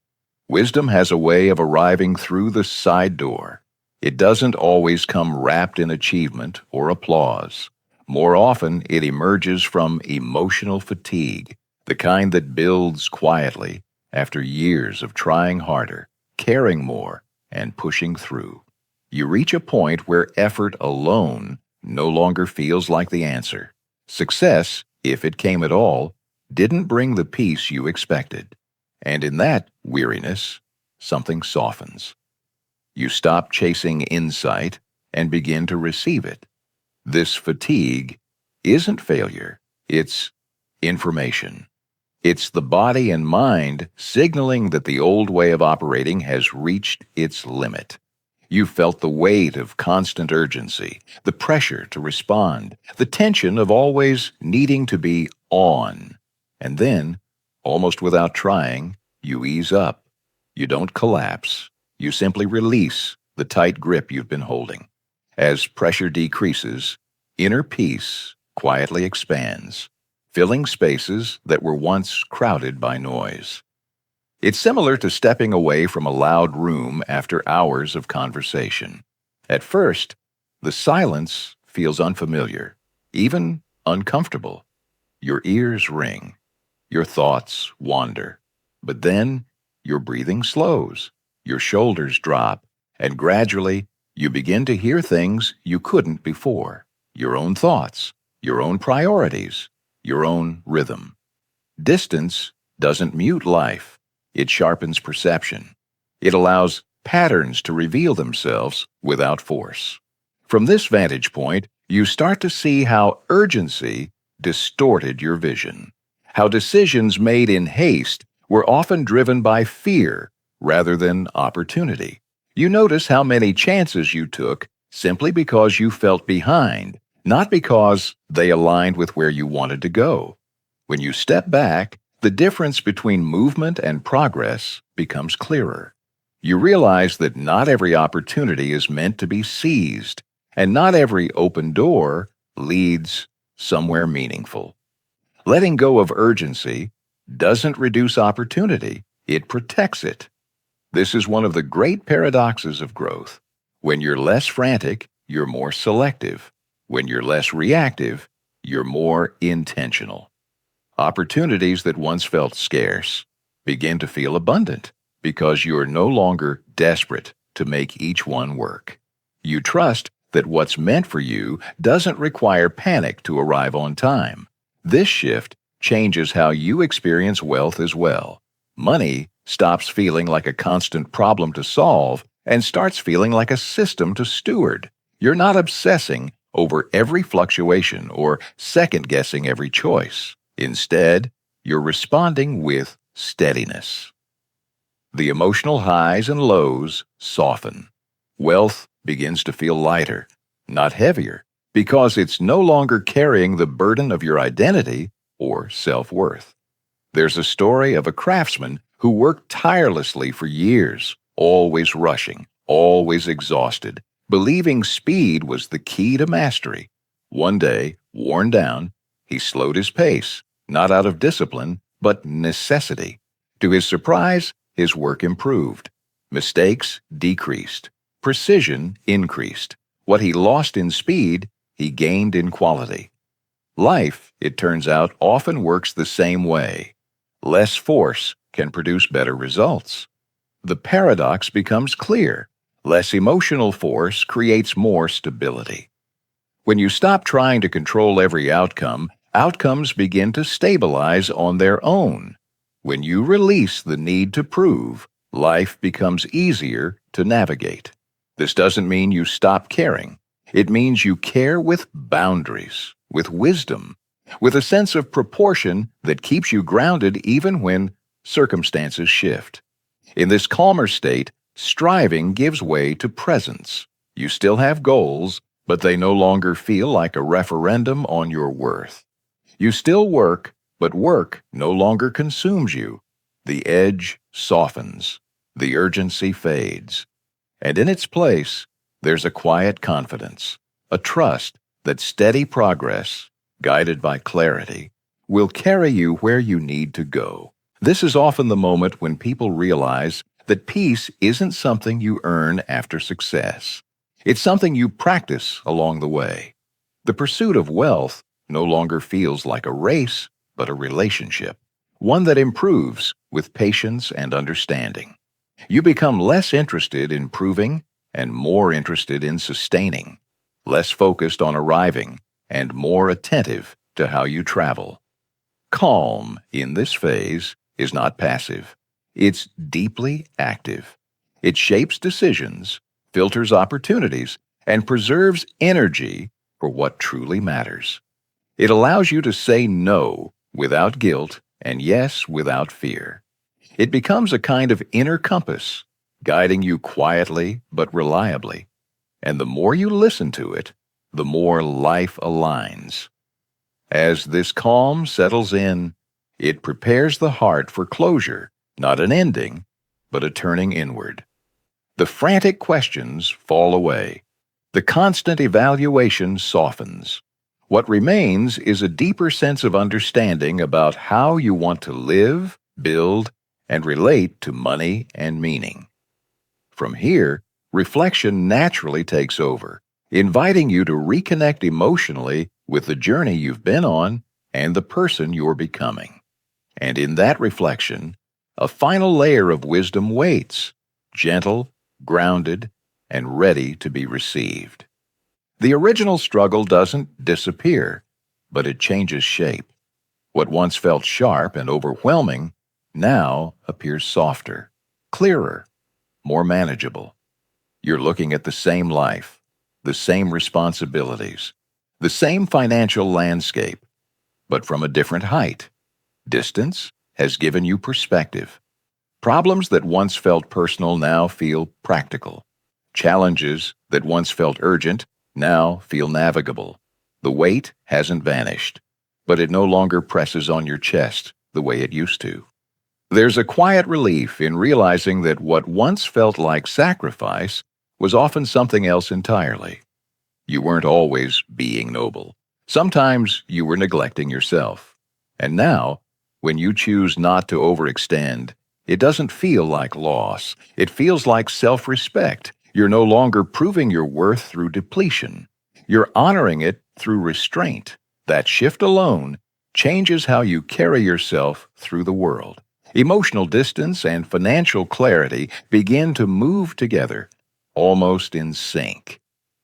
Wisdom has a way of arriving through the side door. It doesn't always come wrapped in achievement or applause. More often, it emerges from emotional fatigue, the kind that builds quietly after years of trying harder, caring more, and pushing through. You reach a point where effort alone no longer feels like the answer. Success, if it came at all, didn't bring the peace you expected. And in that weariness, something softens. You stop chasing insight and begin to receive it. This fatigue isn't failure, it's information. It's the body and mind signaling that the old way of operating has reached its limit. You felt the weight of constant urgency, the pressure to respond, the tension of always needing to be on. And then, almost without trying, you ease up. You don't collapse. You simply release the tight grip you've been holding. As pressure decreases, inner peace quietly expands, filling spaces that were once crowded by noise. It's similar to stepping away from a loud room after hours of conversation. At first, the silence feels unfamiliar, even uncomfortable. Your ears ring, your thoughts wander, but then your breathing slows, your shoulders drop, and gradually you begin to hear things you couldn't before. Your own thoughts, your own priorities, your own rhythm. Distance doesn't mute life. It sharpens perception. It allows patterns to reveal themselves without force. From this vantage point, you start to see how urgency distorted your vision, how decisions made in haste were often driven by fear rather than opportunity. You notice how many chances you took simply because you felt behind, not because they aligned with where you wanted to go. When you step back, the difference between movement and progress becomes clearer. You realize that not every opportunity is meant to be seized, and not every open door leads somewhere meaningful. Letting go of urgency doesn't reduce opportunity, it protects it. This is one of the great paradoxes of growth. When you're less frantic, you're more selective. When you're less reactive, you're more intentional. Opportunities that once felt scarce begin to feel abundant because you're no longer desperate to make each one work. You trust that what's meant for you doesn't require panic to arrive on time. This shift changes how you experience wealth as well. Money stops feeling like a constant problem to solve and starts feeling like a system to steward. You're not obsessing over every fluctuation or second-guessing every choice. Instead, you're responding with steadiness. The emotional highs and lows soften. Wealth begins to feel lighter, not heavier, because it's no longer carrying the burden of your identity or self-worth. There's a story of a craftsman who worked tirelessly for years, always rushing, always exhausted, believing speed was the key to mastery. One day, worn down, he slowed his pace, not out of discipline, but necessity. To his surprise, his work improved. Mistakes decreased. Precision increased. What he lost in speed, he gained in quality. Life, it turns out, often works the same way. Less force can produce better results. The paradox becomes clear. Less emotional force creates more stability. When you stop trying to control every outcome, outcomes begin to stabilize on their own. When you release the need to prove, life becomes easier to navigate. This doesn't mean you stop caring. It means you care with boundaries, with wisdom, with a sense of proportion that keeps you grounded even when circumstances shift. In this calmer state, striving gives way to presence. You still have goals, but they no longer feel like a referendum on your worth. You still work, but work no longer consumes you. The edge softens. The urgency fades. And in its place, there's a quiet confidence, a trust that steady progress, guided by clarity, will carry you where you need to go. This is often the moment when people realize that peace isn't something you earn after success. It's something you practice along the way. The pursuit of wealth no longer feels like a race, but a relationship, one that improves with patience and understanding. You become less interested in proving and more interested in sustaining, less focused on arriving and more attentive to how you travel. Calm in this phase is not passive. It's deeply active. It shapes decisions, filters opportunities, and preserves energy for what truly matters. It allows you to say no without guilt and yes without fear. It becomes a kind of inner compass, guiding you quietly but reliably. And the more you listen to it, the more life aligns. As this calm settles in, it prepares the heart for closure, not an ending, but a turning inward. The frantic questions fall away. The constant evaluation softens. What remains is a deeper sense of understanding about how you want to live, build, and relate to money and meaning. From here, reflection naturally takes over, inviting you to reconnect emotionally with the journey you've been on and the person you're becoming. And in that reflection, a final layer of wisdom waits, gentle, grounded, and ready to be received. The original struggle doesn't disappear, but it changes shape. What once felt sharp and overwhelming now appears softer, clearer, more manageable. You're looking at the same life, the same responsibilities, the same financial landscape, but from a different height. Distance has given you perspective. Problems that once felt personal now feel practical. Challenges that once felt urgent now feel navigable. The weight hasn't vanished, but it no longer presses on your chest the way it used to. There's a quiet relief in realizing that what once felt like sacrifice was often something else entirely. You weren't always being noble. Sometimes you were neglecting yourself. And now, when you choose not to overextend, it doesn't feel like loss. It feels like self-respect. You're no longer proving your worth through depletion. You're honoring it through restraint. That shift alone changes how you carry yourself through the world. Emotional distance and financial clarity begin to move together, almost in sync.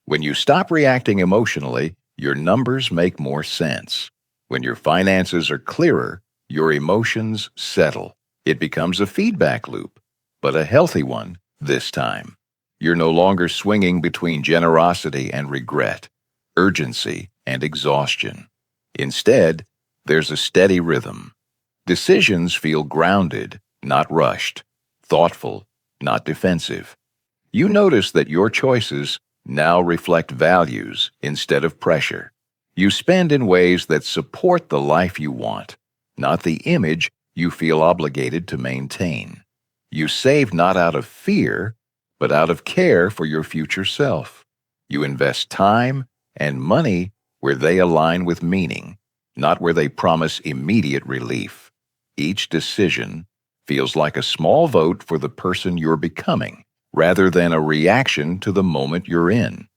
When you stop reacting emotionally, your numbers make more sense. When your finances are clearer, your emotions settle. It becomes a feedback loop, but a healthy one this time. You're no longer swinging between generosity and regret, urgency and exhaustion. Instead, there's a steady rhythm. Decisions feel grounded, not rushed, thoughtful, not defensive. You notice that your choices now reflect values instead of pressure. You spend in ways that support the life you want, not the image you feel obligated to maintain. You save not out of fear, but out of care for your future self. You invest time and money where they align with meaning, not where they promise immediate relief. Each decision feels like a small vote for the person you're becoming, rather than a reaction to the moment you're in.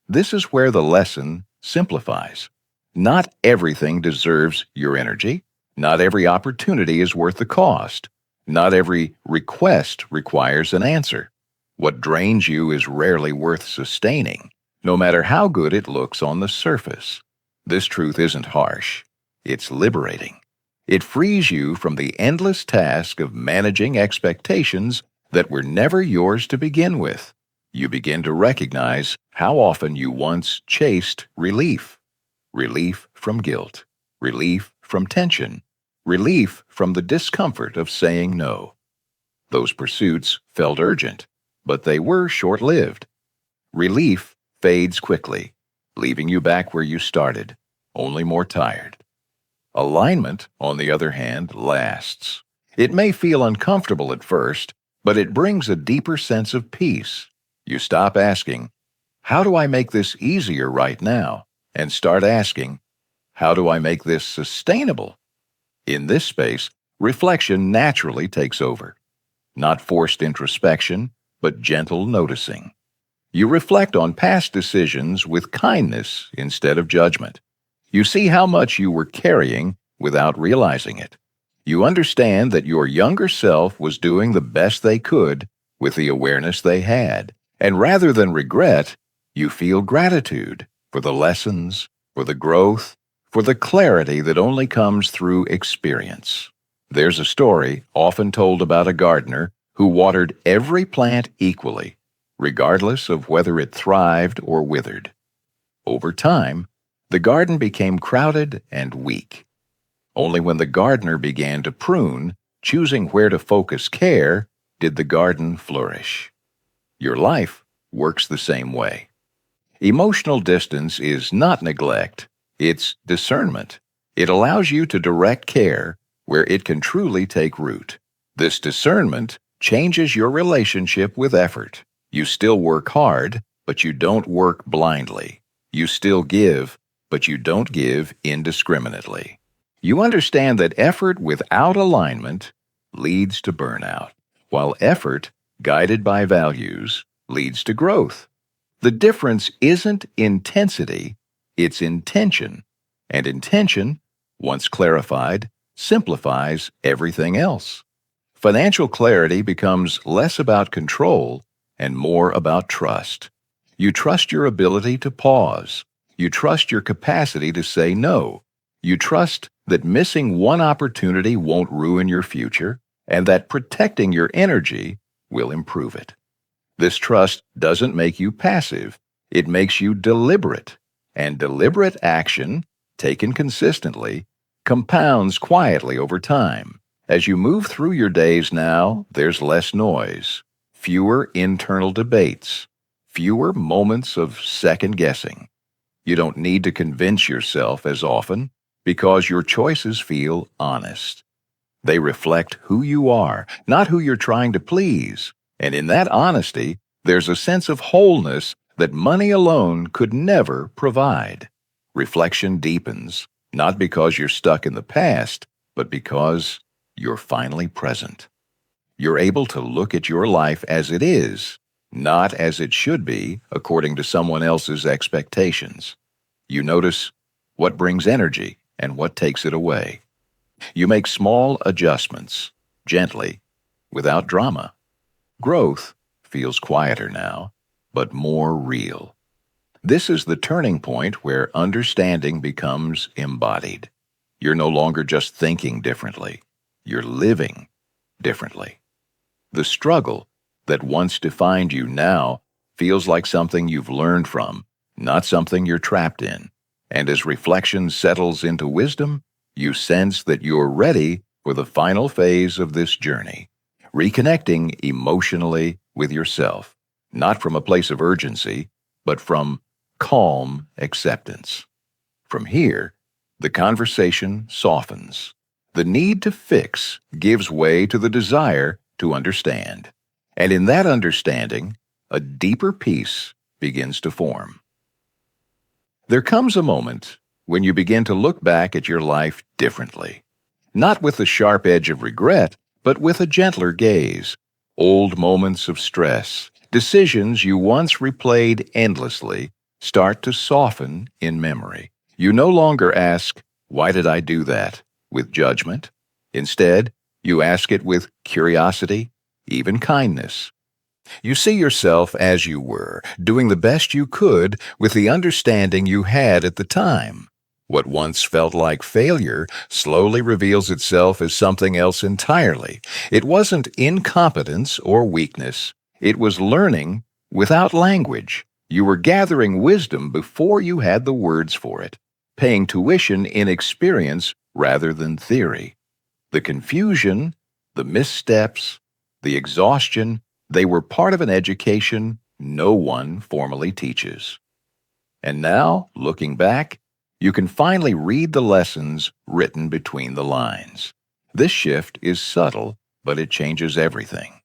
This is where the lesson simplifies. Not everything deserves your energy. Not every opportunity is worth the cost. Not every request requires an answer. What drains you is rarely worth sustaining, no matter how good it looks on the surface. This truth isn't harsh. It's liberating. It frees you from the endless task of managing expectations that were never yours to begin with. You begin to recognize how often you once chased relief. Relief from guilt. Relief from tension. Relief from the discomfort of saying no. Those pursuits felt urgent, but they were short-lived. Relief fades quickly, leaving you back where you started, only more tired. Alignment, on the other hand, lasts. It may feel uncomfortable at first, but it brings a deeper sense of peace. You stop asking, "How do I make this easier right now?" and start asking, "How do I make this sustainable?" In this space, reflection naturally takes over. Not forced introspection, but gentle noticing. You reflect on past decisions with kindness instead of judgment. You see how much you were carrying without realizing it. You understand that your younger self was doing the best they could with the awareness they had. And rather than regret, you feel gratitude for the lessons, for the growth, for the clarity that only comes through experience. There's a story often told about a gardener who watered every plant equally, regardless of whether it thrived or withered. Over time, the garden became crowded and weak. Only when the gardener began to prune, choosing where to focus care, did the garden flourish. Your life works the same way. Emotional distance is not neglect, it's discernment. It allows you to direct care where it can truly take root. This discernment changes your relationship with effort. You still work hard, but you don't work blindly. You still give, but you don't give indiscriminately. You understand that effort without alignment leads to burnout, while effort, guided by values, leads to growth. The difference isn't intensity, it's intention. And intention, once clarified, simplifies everything else. Financial clarity becomes less about control and more about trust. You trust your ability to pause. You trust your capacity to say no. You trust that missing one opportunity won't ruin your future and that protecting your energy will improve it. This trust doesn't make you passive. It makes you deliberate. And deliberate action, taken consistently, compounds quietly over time. As you move through your days now, there's less noise, fewer internal debates, fewer moments of second-guessing. You don't need to convince yourself as often because your choices feel honest. They reflect who you are, not who you're trying to please. And in that honesty, there's a sense of wholeness that money alone could never provide. Reflection deepens, not because you're stuck in the past, but because you're finally present. You're able to look at your life as it is, not as it should be according to someone else's expectations. You notice what brings energy and what takes it away. You make small adjustments, gently, without drama. Growth feels quieter now, but more real. This is the turning point where understanding becomes embodied. You're no longer just thinking differently. You're living differently. The struggle that once defined you now feels like something you've learned from, not something you're trapped in. And as reflection settles into wisdom, you sense that you're ready for the final phase of this journey, reconnecting emotionally with yourself, not from a place of urgency, but from calm acceptance. From here, the conversation softens. The need to fix gives way to the desire to understand. And in that understanding, a deeper peace begins to form. There comes a moment when you begin to look back at your life differently, not with the sharp edge of regret, but with a gentler gaze. Old moments of stress, decisions you once replayed endlessly, start to soften in memory. You no longer ask, "Why did I do that?" with judgment. Instead, you ask it with curiosity, even kindness. You see yourself as you were, doing the best you could with the understanding you had at the time. What once felt like failure slowly reveals itself as something else entirely. It wasn't incompetence or weakness. It was learning without language. You were gathering wisdom before you had the words for it, paying tuition in experience rather than theory. The confusion, the missteps, the exhaustion, they were part of an education no one formally teaches. And now, looking back, you can finally read the lessons written between the lines. This shift is subtle, but it changes everything.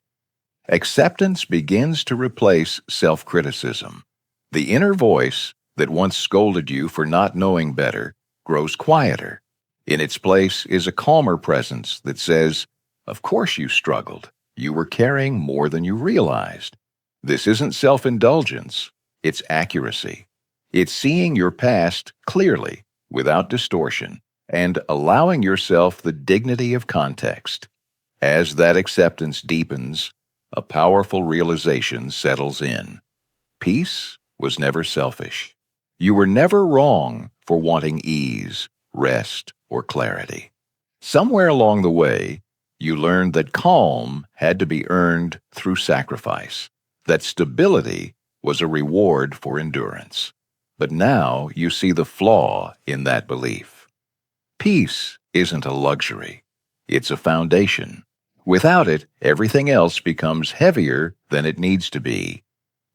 Acceptance begins to replace self-criticism. The inner voice that once scolded you for not knowing better grows quieter. In its place is a calmer presence that says, "Of course you struggled. You were carrying more than you realized." This isn't self-indulgence, it's accuracy. It's seeing your past clearly, without distortion, and allowing yourself the dignity of context. As that acceptance deepens, a powerful realization settles in. Peace was never selfish. You were never wrong for wanting ease, rest, or clarity. Somewhere along the way, you learned that calm had to be earned through sacrifice, that stability was a reward for endurance. But now you see the flaw in that belief. Peace isn't a luxury, it's a foundation. Without it, everything else becomes heavier than it needs to be.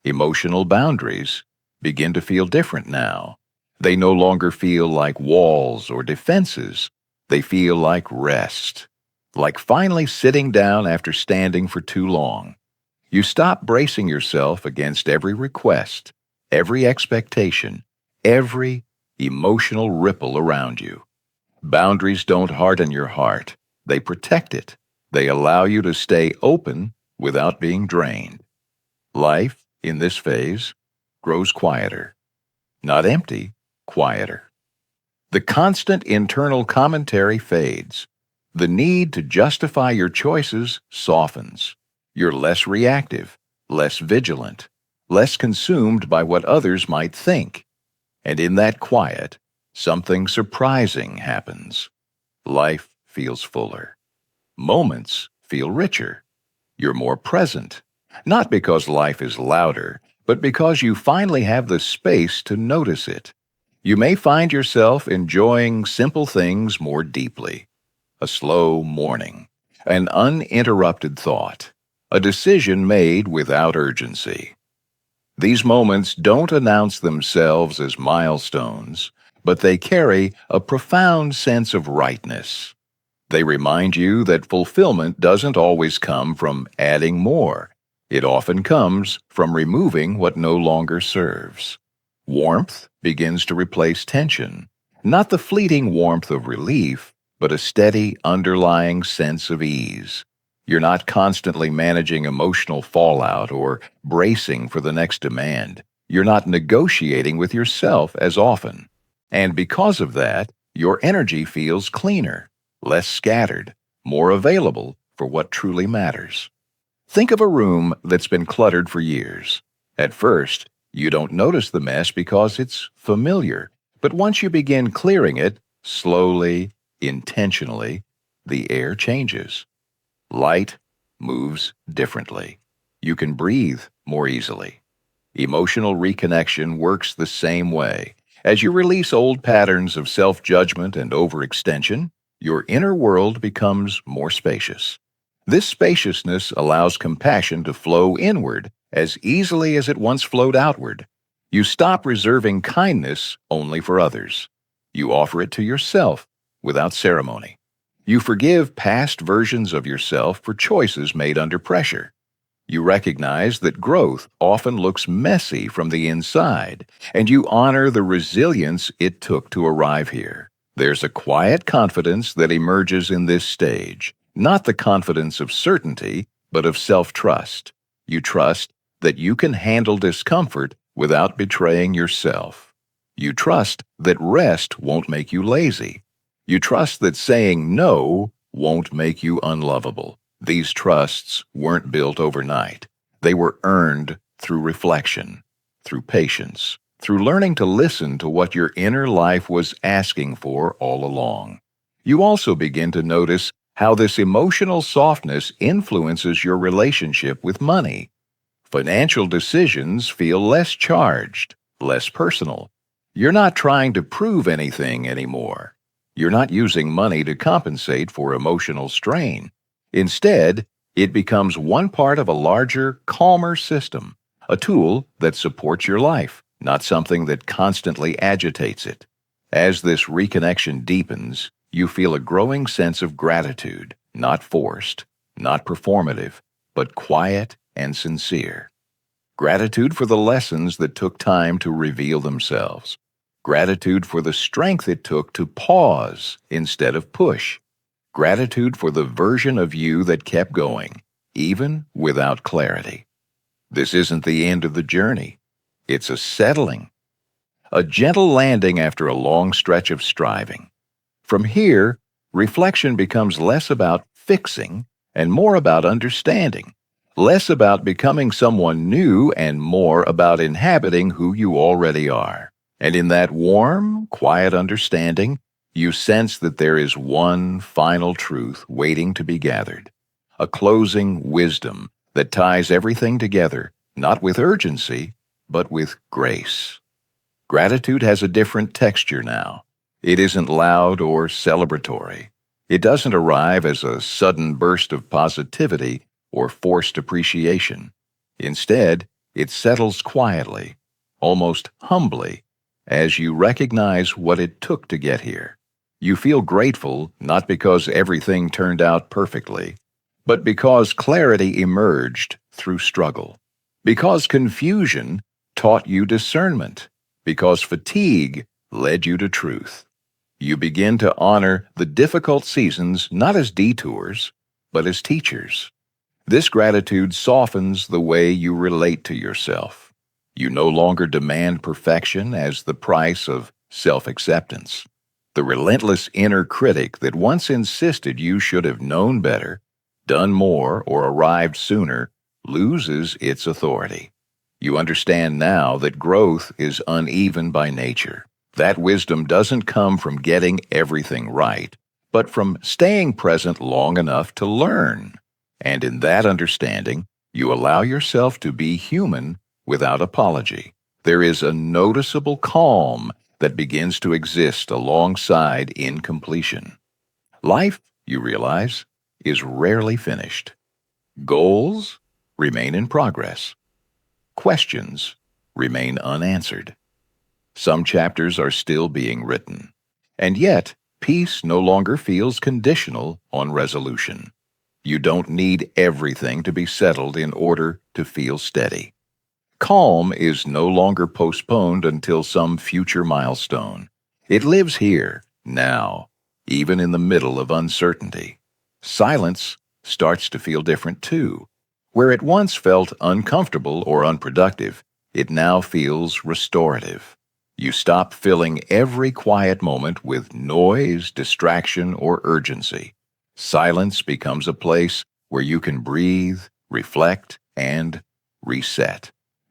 Emotional boundaries begin to feel different now. They no longer feel like walls or defenses. They feel like rest, like finally sitting down after standing for too long. You stop bracing yourself against every request, every expectation, every emotional ripple around you. Boundaries don't harden your heart. They protect it. They allow you to stay open without being drained. Life, in this phase, grows quieter. Not empty, quieter. The constant internal commentary fades. The need to justify your choices softens. You're less reactive, less vigilant, less consumed by what others might think. And in that quiet, something surprising happens. Life feels fuller. Moments feel richer. You're more present, not because life is louder, but because you finally have the space to notice it. You may find yourself enjoying simple things more deeply. A slow morning, an uninterrupted thought, a decision made without urgency. These moments don't announce themselves as milestones, but they carry a profound sense of rightness. They remind you that fulfillment doesn't always come from adding more. It often comes from removing what no longer serves. Warmth begins to replace tension, not the fleeting warmth of relief, but a steady underlying sense of ease. You're not constantly managing emotional fallout or bracing for the next demand. You're not negotiating with yourself as often. And because of that, your energy feels cleaner, less scattered, more available for what truly matters. Think of a room that's been cluttered for years. At first, you don't notice the mess because it's familiar. But once you begin clearing it, slowly, intentionally, the air changes. Light moves differently. You can breathe more easily. Emotional reconnection works the same way. As you release old patterns of self-judgment and overextension, your inner world becomes more spacious. This spaciousness allows compassion to flow inward as easily as it once flowed outward. You stop reserving kindness only for others. You offer it to yourself without ceremony. You forgive past versions of yourself for choices made under pressure. You recognize that growth often looks messy from the inside, and you honor the resilience it took to arrive here. There's a quiet confidence that emerges in this stage, not the confidence of certainty, but of self-trust. You trust that you can handle discomfort without betraying yourself. You trust that rest won't make you lazy. You trust that saying no won't make you unlovable. These trusts weren't built overnight. They were earned through reflection, through patience, through learning to listen to what your inner life was asking for all along. You also begin to notice how this emotional softness influences your relationship with money. Financial decisions feel less charged, less personal. You're not trying to prove anything anymore. You're not using money to compensate for emotional strain. Instead, it becomes one part of a larger, calmer system, a tool that supports your life, not something that constantly agitates it. As this reconnection deepens, you feel a growing sense of gratitude, not forced, not performative, but quiet and sincere. Gratitude for the lessons that took time to reveal themselves. Gratitude for the strength it took to pause instead of push. Gratitude for the version of you that kept going, even without clarity. This isn't the end of the journey. It's a settling, a gentle landing after a long stretch of striving. From here, reflection becomes less about fixing and more about understanding, less about becoming someone new and more about inhabiting who you already are. And in that warm, quiet understanding, you sense that there is one final truth waiting to be gathered, a closing wisdom that ties everything together, not with urgency, but with grace. Gratitude has a different texture now. It isn't loud or celebratory. It doesn't arrive as a sudden burst of positivity or forced appreciation. Instead, it settles quietly, almost humbly, as you recognize what it took to get here. You feel grateful not because everything turned out perfectly, but because clarity emerged through struggle, because confusion taught you discernment, because fatigue led you to truth. You begin to honor the difficult seasons not as detours, but as teachers. This gratitude softens the way you relate to yourself. You no longer demand perfection as the price of self-acceptance. The relentless inner critic that once insisted you should have known better, done more, or arrived sooner loses its authority. You understand now that growth is uneven by nature. That wisdom doesn't come from getting everything right, but from staying present long enough to learn. And in that understanding, you allow yourself to be human without apology. There is a noticeable calm that begins to exist alongside incompletion. Life, you realize, is rarely finished. Goals remain in progress. Questions remain unanswered. Some chapters are still being written. And yet, peace no longer feels conditional on resolution. You don't need everything to be settled in order to feel steady. Calm is no longer postponed until some future milestone. It lives here, now, even in the middle of uncertainty. Silence starts to feel different too. Where it once felt uncomfortable or unproductive, it now feels restorative. You stop filling every quiet moment with noise, distraction, or urgency. Silence becomes a place where you can breathe, reflect, and reset.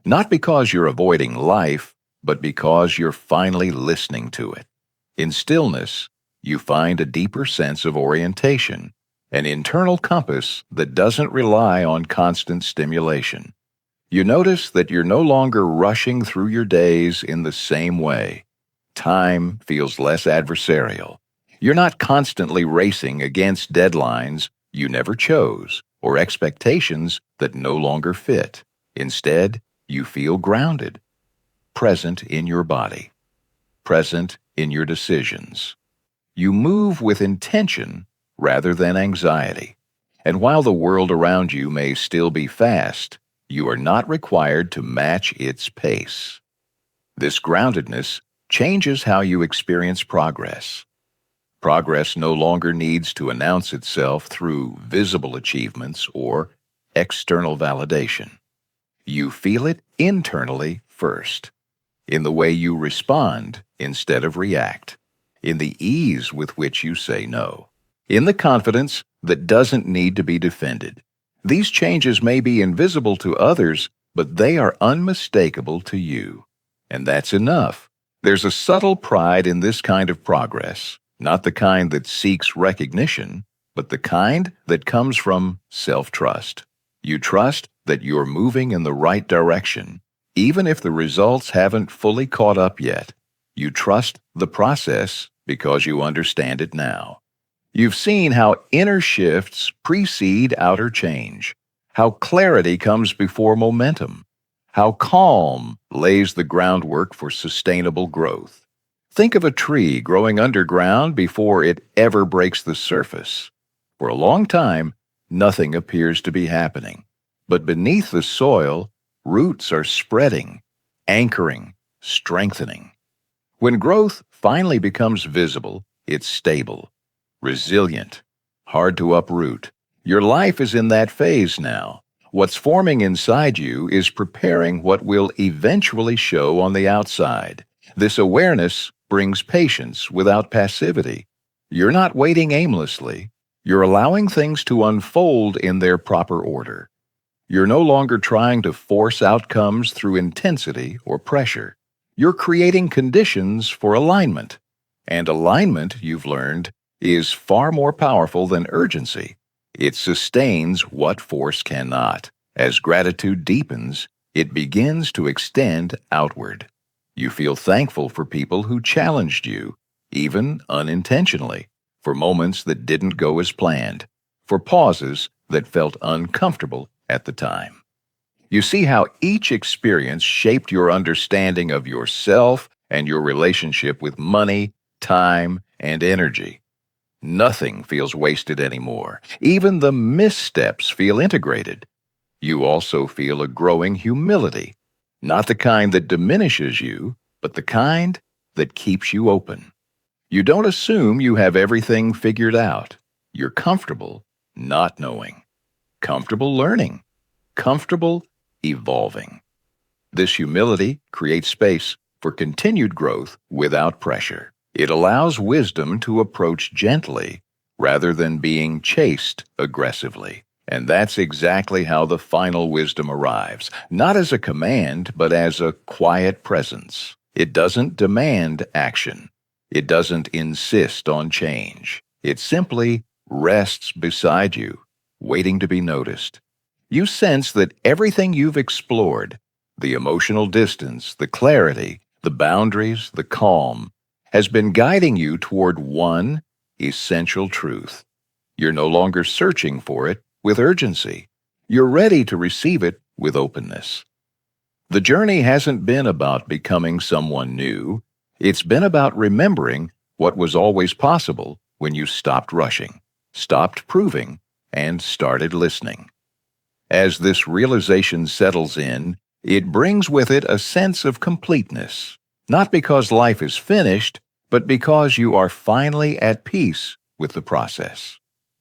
Not because you're avoiding life, but because you're finally listening to it. In stillness, you find a deeper sense of orientation, an internal compass that doesn't rely on constant stimulation. You notice that you're no longer rushing through your days in the same way. Time feels less adversarial. You're not constantly racing against deadlines you never chose or expectations that no longer fit. Instead, you feel grounded, present in your body, present in your decisions. You move with intention rather than anxiety. And while the world around you may still be fast, you are not required to match its pace. This groundedness changes how you experience progress. Progress no longer needs to announce itself through visible achievements or external validation. You feel it internally first, in the way you respond instead of react, in the ease with which you say no, in the confidence that doesn't need to be defended. These changes may be invisible to others, but they are unmistakable to you. And that's enough. There's a subtle pride in this kind of progress, not the kind that seeks recognition, but the kind that comes from self-trust. You trust that you're moving in the right direction, even if the results haven't fully caught up yet. You trust the process because you understand it now. You've seen how inner shifts precede outer change, how clarity comes before momentum, how calm lays the groundwork for sustainable growth. Think of a tree growing underground before it ever breaks the surface. For a long time, nothing appears to be happening. But beneath the soil, roots are spreading, anchoring, strengthening. When growth finally becomes visible, it's stable, resilient, hard to uproot. Your life is in that phase now. What's forming inside you is preparing what will eventually show on the outside. This awareness brings patience without passivity. You're not waiting aimlessly. You're allowing things to unfold in their proper order. You're no longer trying to force outcomes through intensity or pressure. You're creating conditions for alignment. And alignment, you've learned, is far more powerful than urgency. It sustains what force cannot. As gratitude deepens, it begins to extend outward. You feel thankful for people who challenged you, even unintentionally, for moments that didn't go as planned, for pauses that felt uncomfortable at the time. You see how each experience shaped your understanding of yourself and your relationship with money, time, and energy. Nothing feels wasted anymore. Even the missteps feel integrated. You also feel a growing humility, not the kind that diminishes you, but the kind that keeps you open. You don't assume you have everything figured out. You're comfortable not knowing, comfortable learning, comfortable evolving. This humility creates space for continued growth without pressure. It allows wisdom to approach gently rather than being chased aggressively. And that's exactly how the final wisdom arrives, not as a command, but as a quiet presence. It doesn't demand action. It doesn't insist on change. It simply rests beside you, waiting to be noticed. You sense that everything you've explored, the emotional distance, the clarity, the boundaries, the calm, has been guiding you toward one essential truth. You're no longer searching for it with urgency. You're ready to receive it with openness. The journey hasn't been about becoming someone new. It's been about remembering what was always possible when you stopped rushing, stopped proving, and started listening. As this realization settles in, it brings with it a sense of completeness, not because life is finished, but because you are finally at peace with the process.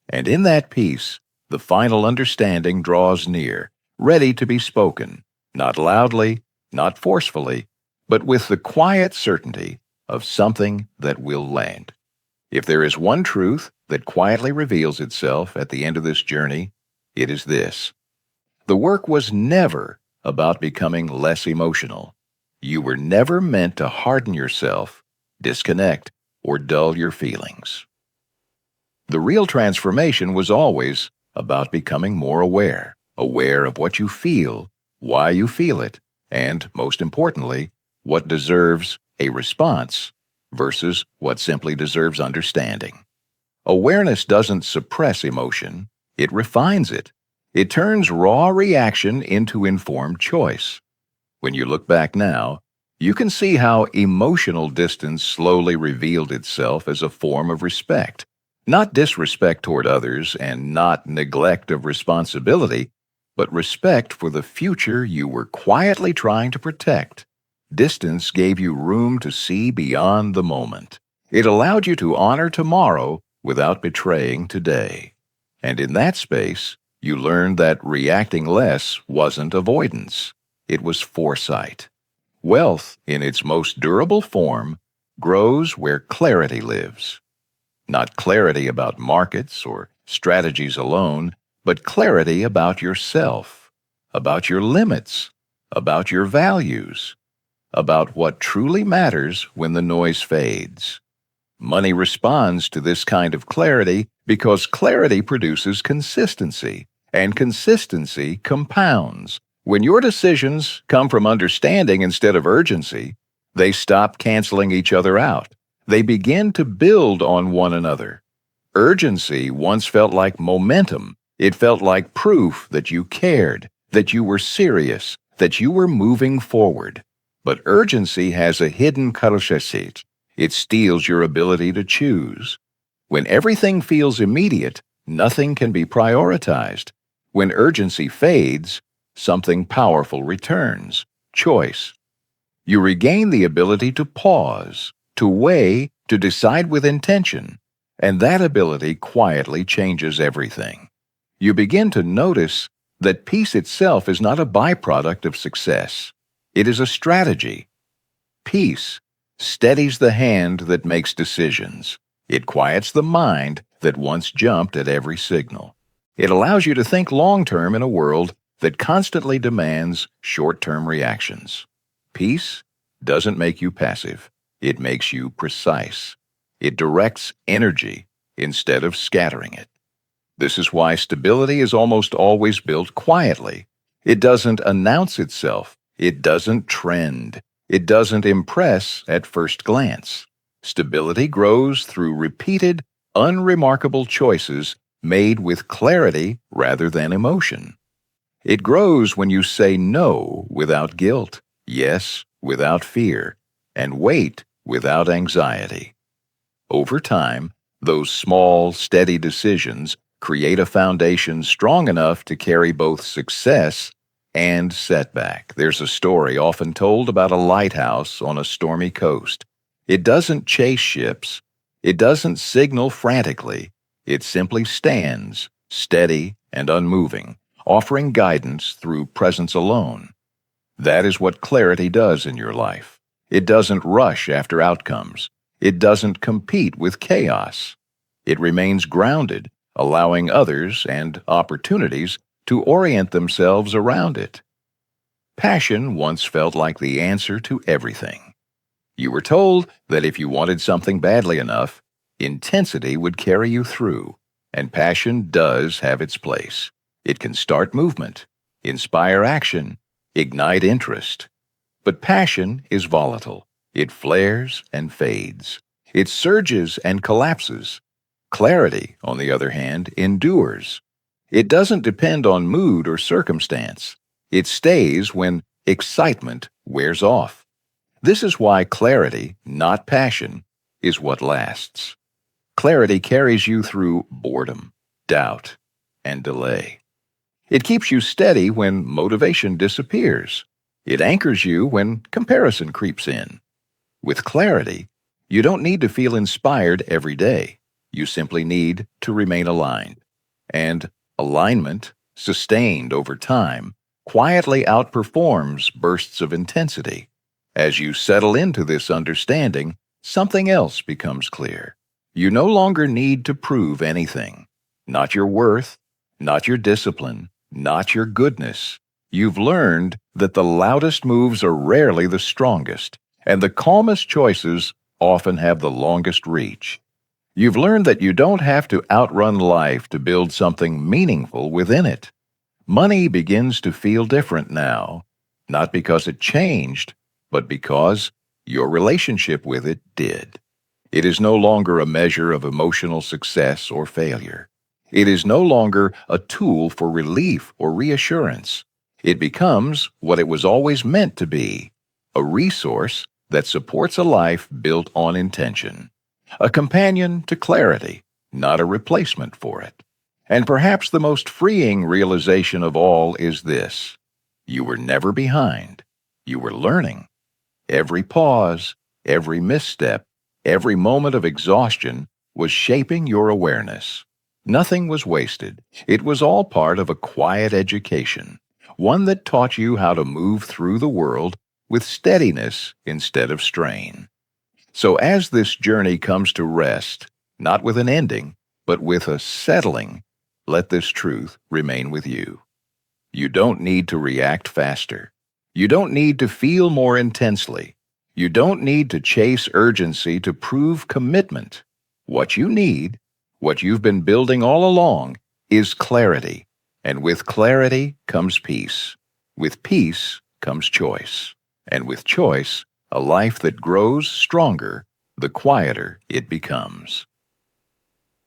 And in that peace, the final understanding draws near, ready to be spoken, not loudly, not forcefully, but with the quiet certainty of something that will land. If there is one truth that quietly reveals itself at the end of this journey, it is this. The work was never about becoming less emotional. You were never meant to harden yourself, disconnect, or dull your feelings. The real transformation was always about becoming more aware, aware of what you feel, why you feel it, and, most importantly, what deserves a response versus what simply deserves understanding. Awareness doesn't suppress emotion, it refines it. It turns raw reaction into informed choice. When you look back now, you can see how emotional distance slowly revealed itself as a form of respect. Not disrespect toward others and not neglect of responsibility, but respect for the future you were quietly trying to protect. Distance gave you room to see beyond the moment. It allowed you to honor tomorrow without betraying today. And in that space, you learned that reacting less wasn't avoidance. It was foresight. Wealth, in its most durable form, grows where clarity lives. Not clarity about markets or strategies alone, but clarity about yourself, about your limits, about your values, about what truly matters when the noise fades. Money responds to this kind of clarity because clarity produces consistency, and consistency compounds. When your decisions come from understanding instead of urgency, they stop canceling each other out. They begin to build on one another. Urgency once felt like momentum. It felt like proof that you cared, that you were serious, that you were moving forward. But urgency has a hidden karosheshit. It steals your ability to choose. When everything feels immediate, nothing can be prioritized. When urgency fades, something powerful returns: choice. You regain the ability to pause, to weigh, to decide with intention, and that ability quietly changes everything. You begin to notice that peace itself is not a byproduct of success. It is a strategy. Peace steadies the hand that makes decisions. It quiets the mind that once jumped at every signal. It allows you to think long-term in a world that constantly demands short-term reactions. Peace doesn't make you passive. It makes you precise. It directs energy instead of scattering it. This is why stability is almost always built quietly. It doesn't announce itself. It doesn't trend. It doesn't impress at first glance. Stability grows through repeated, unremarkable choices made with clarity rather than emotion. It grows when you say no without guilt, yes without fear, and wait without anxiety. Over time, those small, steady decisions create a foundation strong enough to carry both success and setback. There's a story often told about a lighthouse on a stormy coast. It doesn't chase ships. It doesn't signal frantically. It simply stands, steady and unmoving, offering guidance through presence alone. That is what clarity does in your life. It doesn't rush after outcomes. It doesn't compete with chaos. It remains grounded, allowing others and opportunities to orient themselves around it. Passion once felt like the answer to everything. You were told that if you wanted something badly enough, intensity would carry you through, and passion does have its place. It can start movement, inspire action, ignite interest. But passion is volatile. It flares and fades. It surges and collapses. Clarity, on the other hand, endures. It doesn't depend on mood or circumstance. It stays when excitement wears off. This is why clarity, not passion, is what lasts. Clarity carries you through boredom, doubt, and delay. It keeps you steady when motivation disappears. It anchors you when comparison creeps in. With clarity, you don't need to feel inspired every day. You simply need to remain aligned. And alignment, sustained over time, quietly outperforms bursts of intensity. As you settle into this understanding, something else becomes clear. You no longer need to prove anything. Not your worth, not your discipline, not your goodness. You've learned that the loudest moves are rarely the strongest, and the calmest choices often have the longest reach. You've learned that you don't have to outrun life to build something meaningful within it. Money begins to feel different now, not because it changed, but because Your relationship with it did. It is no longer a measure of emotional success or failure. It is no longer a tool for relief or reassurance. It becomes what it was always meant to be, a resource that supports a life built on intention, a companion to clarity, not a replacement for it. And perhaps the most freeing realization of all is this: you were never behind. You were learning. Every pause, every misstep, every moment of exhaustion was shaping your awareness. Nothing was wasted. It was all part of a quiet education, one that taught you how to move through the world with steadiness instead of strain. So as this journey comes to rest, not with an ending, but with a settling, let this truth remain with you. You don't need to react faster. You don't need to feel more intensely. You don't need to chase urgency to prove commitment. What you need, what you've been building all along, is clarity. And with clarity comes peace. With peace comes choice. And with choice, a life that grows stronger the quieter it becomes.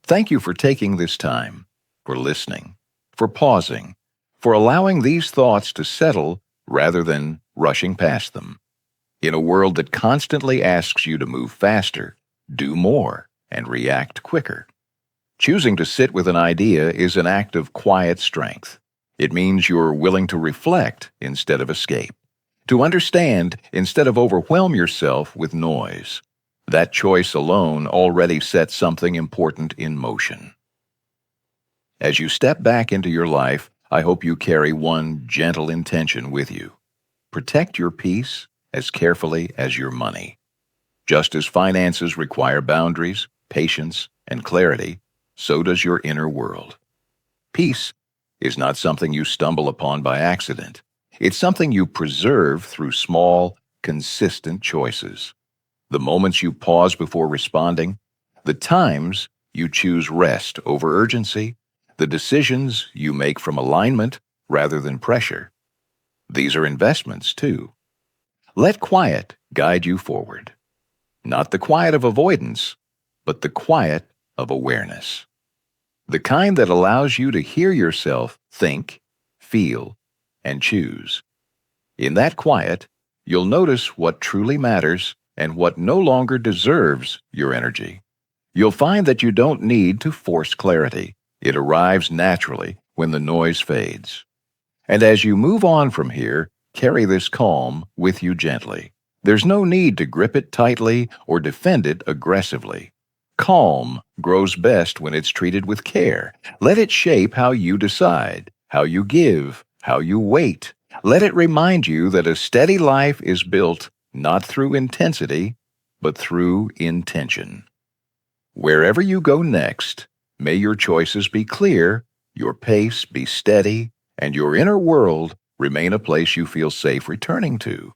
Thank you for taking this time, for listening, for pausing, for allowing these thoughts to settle rather than rushing past them. In a world that constantly asks you to move faster, do more, and react quicker, choosing to sit with an idea is an act of quiet strength. It means you're willing to reflect instead of escape, to understand instead of overwhelm yourself with noise. That choice alone already sets something important in motion. As you step back into your life, I hope you carry one gentle intention with you. Protect your peace as carefully as your money. Just as finances require boundaries, patience, and clarity, so does your inner world. Peace is not something you stumble upon by accident. It's something you preserve through small, consistent choices. The moments you pause before responding, the times you choose rest over urgency, the decisions you make from alignment rather than pressure. These are investments, too. Let quiet guide you forward. Not the quiet of avoidance, but the quiet of awareness. The kind that allows you to hear yourself think, feel, and choose. In that quiet, you'll notice what truly matters and what no longer deserves your energy. You'll find that you don't need to force clarity. It arrives naturally when the noise fades. And as you move on from here, carry this calm with you gently. There's no need to grip it tightly or defend it aggressively. Calm grows best when it's treated with care. Let it shape how you decide, how you give, how you wait. Let it remind you that a steady life is built not through intensity, but through intention. Wherever you go next, may your choices be clear, your pace be steady, and your inner world remain a place you feel safe returning to.